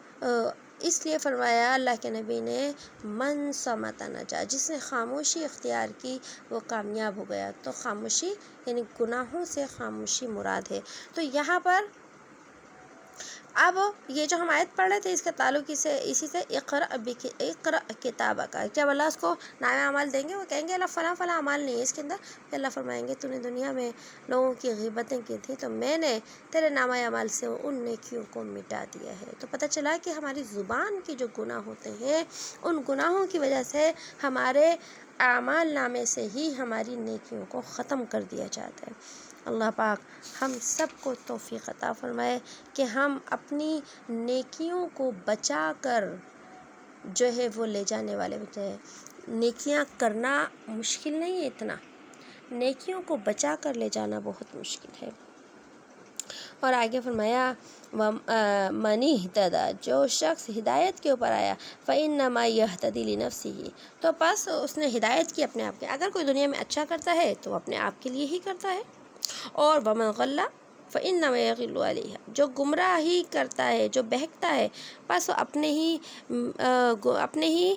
اس لیے فرمایا اللہ کے نبی نے من صمت نجا، جس نے خاموشی اختیار کی وہ کامیاب ہو گیا۔ تو خاموشی یعنی گناہوں سے خاموشی مراد ہے۔ تو یہاں پر اب یہ جو ہم آیت پڑھ رہے تھے اس کا تعلق اسی سے اقرأ کتابک کا، جب اللہ اس کو نام اعمال دیں گے وہ کہیں گے اللہ فلاں فلاں اعمال نہیں ہے اس کے اندر، پھر اللہ فرمائیں گے تو نے دنیا میں لوگوں کی غیبتیں کی تھی تو میں نے تیرے نام اعمال سے ان نیکیوں کو مٹا دیا ہے۔ تو پتہ چلا کہ ہماری زبان کے جو گناہ ہوتے ہیں ان گناہوں کی وجہ سے ہمارے اعمال نامے سے ہی ہماری نیکیوں کو ختم کر دیا جاتا ہے۔ اللہ پاک ہم سب کو توفیق عطا فرمائے کہ ہم اپنی نیکیوں کو بچا کر جو ہے وہ لے جانے والے بچے ہیں۔ نیکیاں کرنا مشکل نہیں ہے اتنا، نیکیوں کو بچا کر لے جانا بہت مشکل ہے۔ اور آگے فرمایا منی اہتدیٰ، جو شخص ہدایت کے اوپر آیا فإنما یہتدی لنفسہ، تو بس اس نے ہدایت کی اپنے آپ کے، اگر کوئی دنیا میں اچھا کرتا ہے تو اپنے آپ کے لیے ہی کرتا ہے، اور ومن غل فإنما یضل علیہا، جو گمراہی کرتا ہے، جو بہکتا ہے، بس اپنے ہی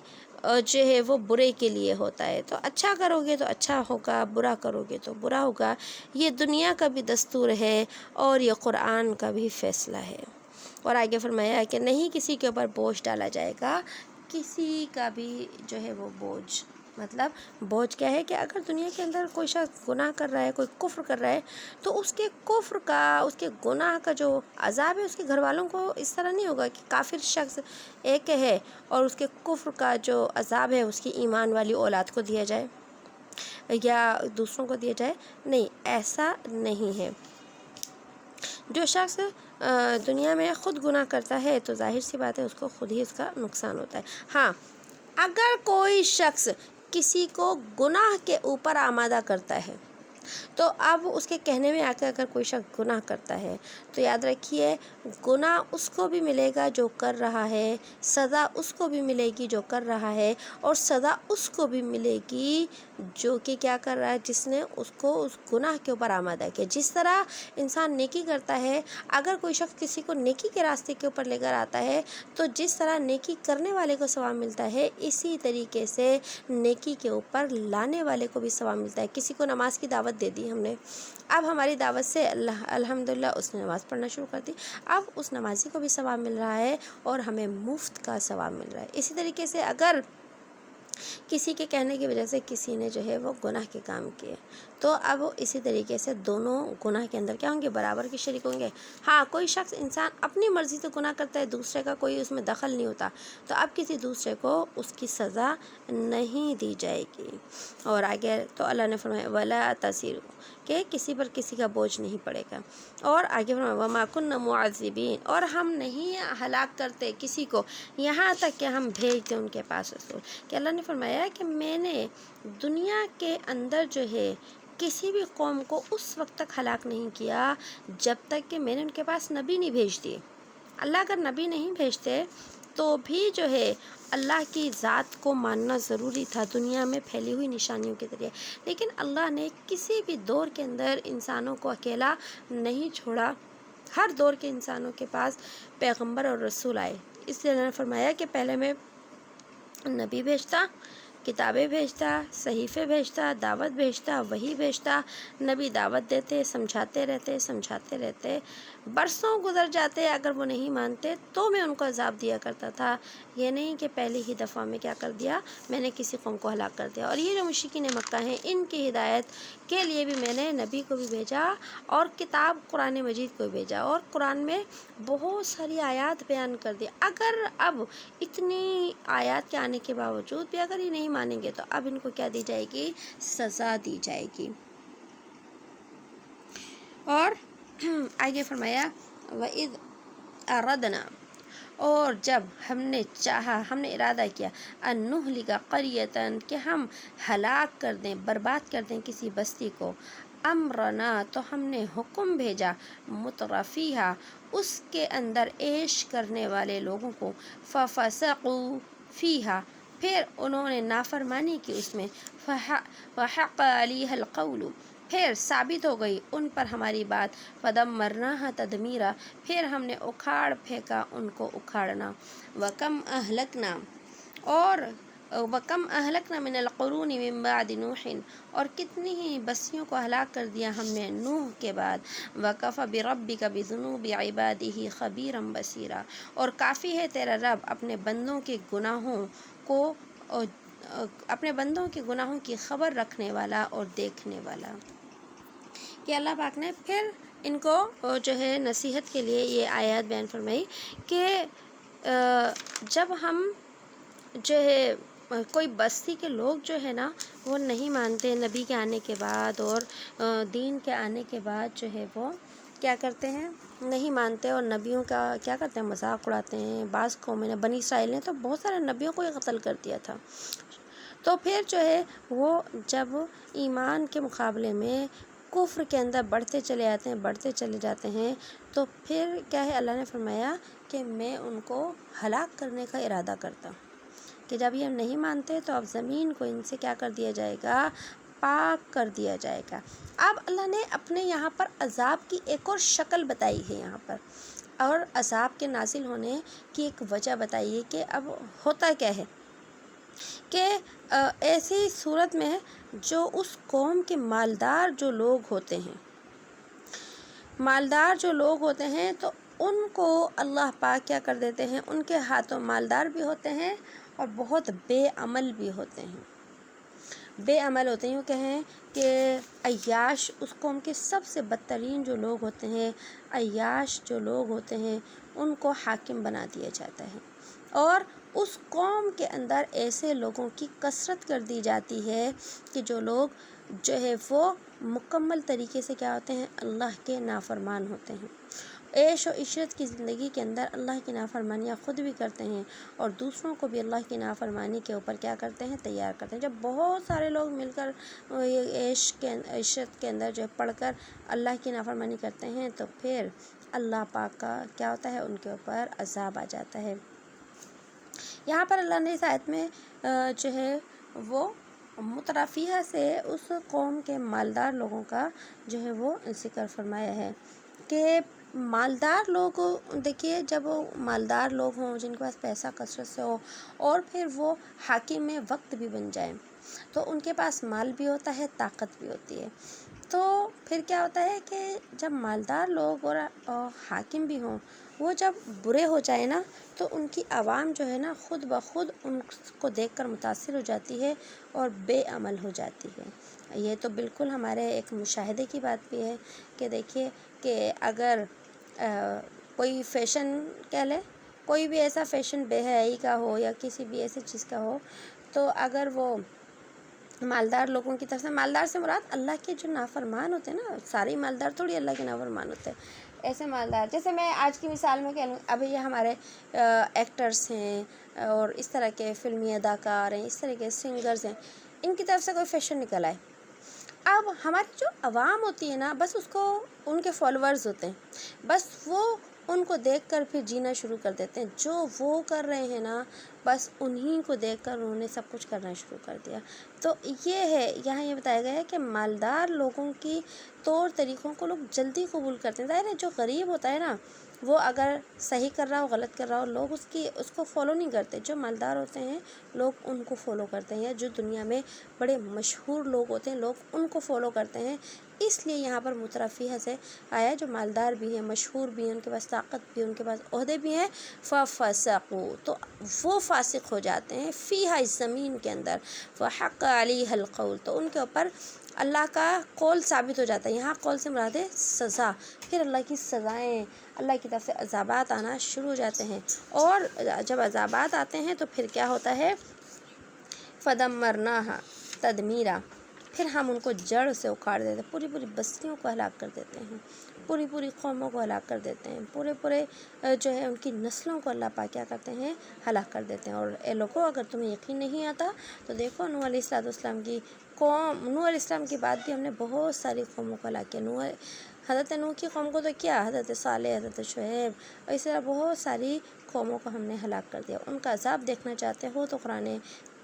جو ہے وہ برے کے لیے ہوتا ہے۔ تو اچھا کرو گے تو اچھا ہوگا، برا کرو گے تو برا ہوگا، یہ دنیا کا بھی دستور ہے اور یہ قرآن کا بھی فیصلہ ہے۔ اور آگے فرمایا کہ نہیں کسی کے اوپر بوجھ ڈالا جائے گا، کسی کا بھی جو ہے وہ بوجھ، مطلب بوجھ کیا ہے کہ اگر دنیا کے اندر کوئی شخص گناہ کر رہا ہے، کوئی کفر کر رہا ہے، تو اس کے کفر کا، اس کے گناہ کا جو عذاب ہے اس کے گھر والوں کو اس طرح نہیں ہوگا کہ کافر شخص ایک ہے اور اس کے کفر کا جو عذاب ہے اس کی ایمان والی اولاد کو دیا جائے یا دوسروں کو دیا جائے، نہیں، ایسا نہیں ہے۔ جو شخص دنیا میں خود گناہ کرتا ہے تو ظاہر سی بات ہے اس کو خود ہی اس کا نقصان ہوتا ہے۔ ہاں، اگر کوئی شخص کسی کو گناہ کے اوپر آمادہ کرتا ہے تو اب اس کے کہنے میں آ کے اگر کوئی شخص گناہ کرتا ہے تو یاد رکھیے گناہ اس کو بھی ملے گا جو کر رہا ہے، سزا اس کو بھی ملے گی جو کر رہا ہے، اور سزا اس کو بھی ملے گی جو کہ کیا کر رہا ہے، جس نے اس کو اس گناہ کے اوپر آمادہ کیا۔ جس طرح انسان نیکی کرتا ہے، اگر کوئی شخص کسی کو نیکی کے راستے کے اوپر لے کر آتا ہے تو جس طرح نیکی کرنے والے کو ثواب ملتا ہے، اسی طریقے سے نیکی کے اوپر لانے والے کو بھی ثواب ملتا ہے۔ کسی کو نماز کی دعوت دے دی ہم نے، اب ہماری دعوت سے الحمدللہ اس نے نماز پڑھنا شروع کر دی، اب اس نمازی کو بھی ثواب مل رہا ہے اور ہمیں مفت کا ثواب مل رہا ہے۔ اسی طریقے سے اگر کسی کے کہنے کی وجہ سے کسی نے جو ہے وہ گناہ کے کام کیے تو اب اسی طریقے سے دونوں گناہ کے اندر کیا ہوں گے، برابر کے شریک ہوں گے۔ ہاں، کوئی شخص انسان اپنی مرضی سے گناہ کرتا ہے، دوسرے کا کوئی اس میں دخل نہیں ہوتا، تو اب کسی دوسرے کو اس کی سزا نہیں دی جائے گی۔ اور آگے تو اللہ نے فرمایا وَلَا تَزِرُ، کہ کسی پر کسی کا بوجھ نہیں پڑے گا۔ اور آگے فرمایا وَمَا كُنَّا مُعَذِّبِينَ، اور ہم نہیں ہلاک کرتے کسی کو یہاں تک کہ ہم بھیج دیں ان کے پاس رسول۔ کہ اللہ نے فرمایا کہ میں نے دنیا کے اندر جو ہے کسی بھی قوم کو اس وقت تک ہلاک نہیں کیا جب تک کہ میں نے ان کے پاس نبی نہیں بھیج دیے۔ اللہ اگر نبی نہیں بھیجتے تو بھی جو ہے اللہ کی ذات کو ماننا ضروری تھا دنیا میں پھیلی ہوئی نشانیوں کے ذریعے، لیکن اللہ نے کسی بھی دور کے اندر انسانوں کو اکیلا نہیں چھوڑا، ہر دور کے انسانوں کے پاس پیغمبر اور رسول آئے۔ اس لیے اللہ نے فرمایا کہ پہلے میں نبی بھیجتا، کتابیں بھیجتا، صحیفے بھیجتا، دعوت بھیجتا، وحی بھیجتا، نبی دعوت دیتے، سمجھاتے رہتے، برسوں گزر جاتے، اگر وہ نہیں مانتے تو میں ان کو عذاب دیا کرتا تھا، یہ نہیں کہ پہلی ہی دفعہ میں کیا کر دیا، میں نے کسی قوم کو ہلاک کر دیا۔ اور یہ جو مشرکین مکہ ہیں ان کی ہدایت کے لیے بھی میں نے نبی کو بھی بھیجا اور کتاب قرآن مجید کو بھی بھیجا، اور قرآن میں بہت ساری آیات بیان کر دی۔ اگر اب اتنی آیات کے آنے کے باوجود بھی اگر یہ نہیں مانیں گے تو اب ان کو کیا دی جائے گی، سزا دی جائے گی۔ اور آگے فرمایا وَإِذْ أَرَدْنَا، اور جب ہم نے چاہا، ہم نے ارادہ کیا أَن نُهْلِكَ قَرْيَةً، کہ ہم ہلاک کر دیں، برباد کر دیں کسی بستی کو، امرنا، تو ہم نے حکم بھیجا مترفیہا، اس کے اندر عیش کرنے والے لوگوں کو، فَفَسَقُوا فِيهَا، پھر انہوں نے نافرمانی کی اس میں، فَحَقَّ عَلَيْهَا الْقَوْلُ، پھر ثابت ہو گئی ان پر ہماری بات، فَدَمَّرْنَاهَا تَدْمِيرًا، پھر ہم نے اکھاڑ پھینکا ان کو اکھاڑنا، وَكَمْ أَهْلَكْنَا، اور وَكَمْ أَهْلَكْنَا مِنَ الْقُرُونِ مِن بَعْدِ نُوحٍ، اور کتنی ہی بستیوں کو ہلاک کر دیا ہم نے نوح کے بعد، وَكَفَى بِرَبِّكَ بِذُنُوبِ عِبَادِهِ خَبِيرًا بَصِيرًا، اور کافی ہے تیرا رب اپنے بندوں کے گناہوں کو، اپنے بندوں کے گناہوں کی خبر رکھنے والا اور دیکھنے والا۔ کہ اللہ پاک نے پھر ان کو جو ہے نصیحت کے لیے یہ آیات بیان فرمائی کہ جب ہم جو ہے کوئی بستی کے لوگ جو ہے نا وہ نہیں مانتے نبی کے آنے کے بعد اور دین کے آنے کے بعد جو ہے وہ کیا کرتے ہیں، نہیں مانتے اور نبیوں کا کیا کرتے ہیں، مذاق اڑاتے ہیں۔ بعض قومیں نے، بنی اسرائیل نے تو بہت سارے نبیوں کو ہی قتل کر دیا تھا۔ تو پھر جو ہے وہ جب ایمان کے مقابلے میں کفر کے اندر بڑھتے چلے جاتے ہیں تو پھر کیا ہے، اللہ نے فرمایا کہ میں ان کو ہلاک کرنے کا ارادہ کرتا ہوں، کہ جب یہ نہیں مانتے تو اب زمین کو ان سے کیا کر دیا جائے گا، پاک کر دیا جائے گا۔ اب اللہ نے اپنے یہاں پر عذاب کی ایک اور شکل بتائی ہے یہاں پر، اور عذاب کے نازل ہونے کی ایک وجہ بتائی ہے کہ اب ہوتا کیا ہے کہ ایسی صورت میں جو اس قوم کے مالدار جو لوگ ہوتے ہیں تو ان کو اللہ پاک کیا کر دیتے ہیں، ان کے ہاتھوں مالدار بھی ہوتے ہیں اور بہت بے عمل بھی ہوتے ہیں، یوں کہیں کہ عیاش، اس قوم کے سب سے بدترین جو لوگ ہوتے ہیں، عیاش جو لوگ ہوتے ہیں، ان کو حاکم بنا دیا جاتا ہے، اور اس قوم کے اندر ایسے لوگوں کی کثرت کر دی جاتی ہے کہ جو لوگ جو ہے وہ مکمل طریقے سے کیا ہوتے ہیں، اللہ کے نافرمان ہوتے ہیں، عیش و عشرت کی زندگی کے اندر اللہ کی نافرمانیاں خود بھی کرتے ہیں اور دوسروں کو بھی اللہ کی نافرمانی کے اوپر کیا کرتے ہیں، تیار کرتے ہیں۔ جب بہت سارے لوگ مل کر عیش کے عشرت کے اندر جو پڑھ کر اللہ کی نافرمانی کرتے ہیں تو پھر اللہ پاک کا کیا ہوتا ہے، ان کے اوپر عذاب آ جاتا ہے۔ یہاں پر اللہ نے اس آیت میں جو ہے وہ مترفیہ سے اس قوم کے مالدار لوگوں کا جو ہے وہ ذکر فرمایا ہے کہ مالدار لوگ، دیکھیے جب وہ مالدار لوگ ہوں جن کے پاس پیسہ کثرت سے ہو اور پھر وہ حاکم میں وقت بھی بن جائیں تو ان کے پاس مال بھی ہوتا ہے، طاقت بھی ہوتی ہے، تو پھر کیا ہوتا ہے کہ جب مالدار لوگ اور حاکم بھی ہوں وہ جب برے ہو جائیں نا تو ان کی عوام جو ہے نا خود بخود ان کو دیکھ کر متاثر ہو جاتی ہے اور بے عمل ہو جاتی ہے۔ یہ تو بالکل ہمارے ایک مشاہدے کی بات بھی ہے کہ دیکھیے کہ اگر کوئی فیشن کہہ لے، کوئی بھی ایسا فیشن بے حیائی کا ہو یا کسی بھی ایسی چیز کا ہو، تو اگر وہ مالدار لوگوں کی طرف سے، مالدار سے مراد اللہ کے جو نافرمان ہوتے ہیں نا، سارے مالدار تھوڑی اللہ کے نافرمان ہوتے ہیں، ایسے مالدار، جیسے میں آج کی مثال میں کہہ لوں، ابھی یہ ہمارے ایکٹرز ہیں اور اس طرح کے فلمی اداکار ہیں، اس طرح کے سنگرز ہیں، ان کی طرف سے کوئی فیشن نکل آئے، اب ہماری جو عوام ہوتی ہے نا بس اس کو، ان کے فالوورز ہوتے ہیں، بس وہ ان کو دیکھ کر پھر جینا شروع کر دیتے ہیں، جو وہ کر رہے ہیں نا بس انہی کو دیکھ کر انہوں نے سب کچھ کرنا شروع کر دیا۔ تو یہ ہے، یہاں یہ بتایا گیا ہے کہ مالدار لوگوں کی طور طریقوں کو لوگ جلدی قبول کرتے ہیں۔ ظاہر ہے جو غریب ہوتا ہے نا وہ اگر صحیح کر رہا ہو، غلط کر رہا ہو، لوگ اس کو فالو نہیں کرتے، جو مالدار ہوتے ہیں لوگ ان کو فالو کرتے ہیں، یا جو دنیا میں بڑے مشہور لوگ ہوتے ہیں لوگ ان کو فالو کرتے ہیں، اس لیے یہاں پر مترفیہ سے آیا جو مالدار بھی ہیں، مشہور بھی ہیں، ان کے پاس طاقت بھی، ان کے پاس عہدے بھی ہیں، فَفَسَقُوا، تو وہ فاسق ہو جاتے ہیں، فیہا، اس زمین کے اندر، فَحَقَّ عَلَيْهَا الْقَوْلُ، تو ان کے اوپر اللہ کا قول ثابت ہو جاتا ہے۔ یہاں قول سے مراد ہے سزا، پھر اللہ کی سزائیں، اللہ کی طرف سے عذابات آنا شروع ہو جاتے ہیں، اور جب عذابات آتے ہیں تو پھر کیا ہوتا ہے، فَدَمَّرْنَاهَا تَدْمِيرًا، پھر ہم ان کو جڑ سے اکھاڑ دیتے ہیں، پوری پوری بستیوں کو ہلاک کر دیتے ہیں، پوری پوری قوموں کو ہلاک کر دیتے ہیں، پورے جو ہے ان کی نسلوں کو اللہ پاک کیا کرتے ہیں، ہلاک کر دیتے ہیں۔ اور اے لوگوں، اگر تمہیں یقین نہیں آتا تو دیکھو نوح علیہ السلام کی قوم، نوح علیہ السلام کے بعد بھی ہم نے بہت ساری قوموں کو ہلاک کیا، حضرت نوح کی قوم کو تو کیا، حضرت صالح، حضرت شعیب، اور اس طرح بہت ساری قوموں کو ہم نے ہلاک کر دیا۔ ان کا عذاب دیکھنا چاہتے ہو تو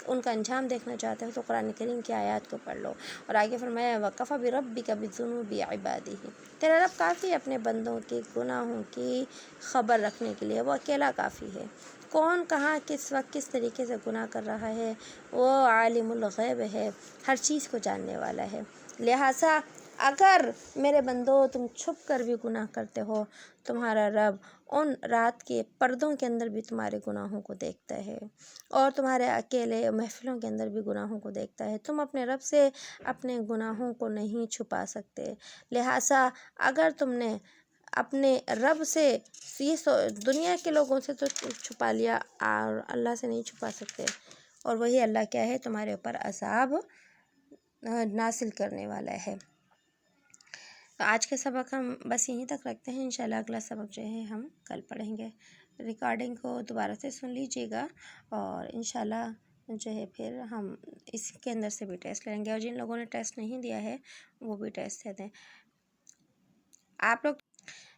ان کا انجام دیکھنا چاہتے ہو تو قرآن کریم کی آیات کو پڑھ لو، اور آگے فرمایا وَكَفَى بِرَبِّكَ بِذُنُوبِ عِبَادِهِ، تیرا رب کافی ہے اپنے بندوں کے گناہوں کی خبر رکھنے کے لیے، وہ اکیلا کافی ہے، کون کہاں کس وقت کس طریقے سے گناہ کر رہا ہے، وہ عالم الغیب ہے، ہر چیز کو جاننے والا ہے، لہٰذا اگر میرے بندو تم چھپ کر بھی گناہ کرتے ہو، تمہارا رب ان رات کے پردوں کے اندر بھی تمہارے گناہوں کو دیکھتا ہے، اور تمہارے اکیلے محفلوں کے اندر بھی گناہوں کو دیکھتا ہے، تم اپنے رب سے اپنے گناہوں کو نہیں چھپا سکتے، لہٰذا اگر تم نے اپنے رب سے دنیا کے لوگوں سے تو چھپا لیا اور اللہ سے نہیں چھپا سکتے، اور وہی اللہ کیا ہے، تمہارے اوپر عذاب نازل کرنے والا ہے۔ تو آج کا سبق ہم بس یہیں تک رکھتے ہیں، انشاءاللہ اگلا سبق جو ہے ہم کل پڑھیں گے۔ ریکارڈنگ کو دوبارہ سے سن لیجیے گا اور انشاءاللہ جو ہے پھر ہم اس کے اندر سے بھی ٹیسٹ لیں گے، اور جن لوگوں نے ٹیسٹ نہیں دیا ہے وہ بھی ٹیسٹ دے دیں آپ لوگ۔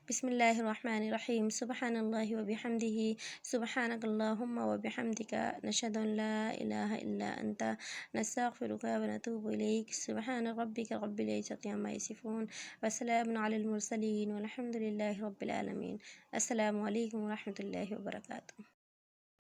بسم اللہ الرحمن الرحیم، سبحان اللہ وبحمدہ، سبحانک اللہم وبحمدک، نشہد ان لا الہ الا انت، نستغفرک ونتوب الیک، سبحان ربک رب العزۃ عما یصفون، وسلام علی المرسلین، والحمد للہ رب العالمین۔ السلام علیکم ورحمۃ اللہ وبرکاتہ۔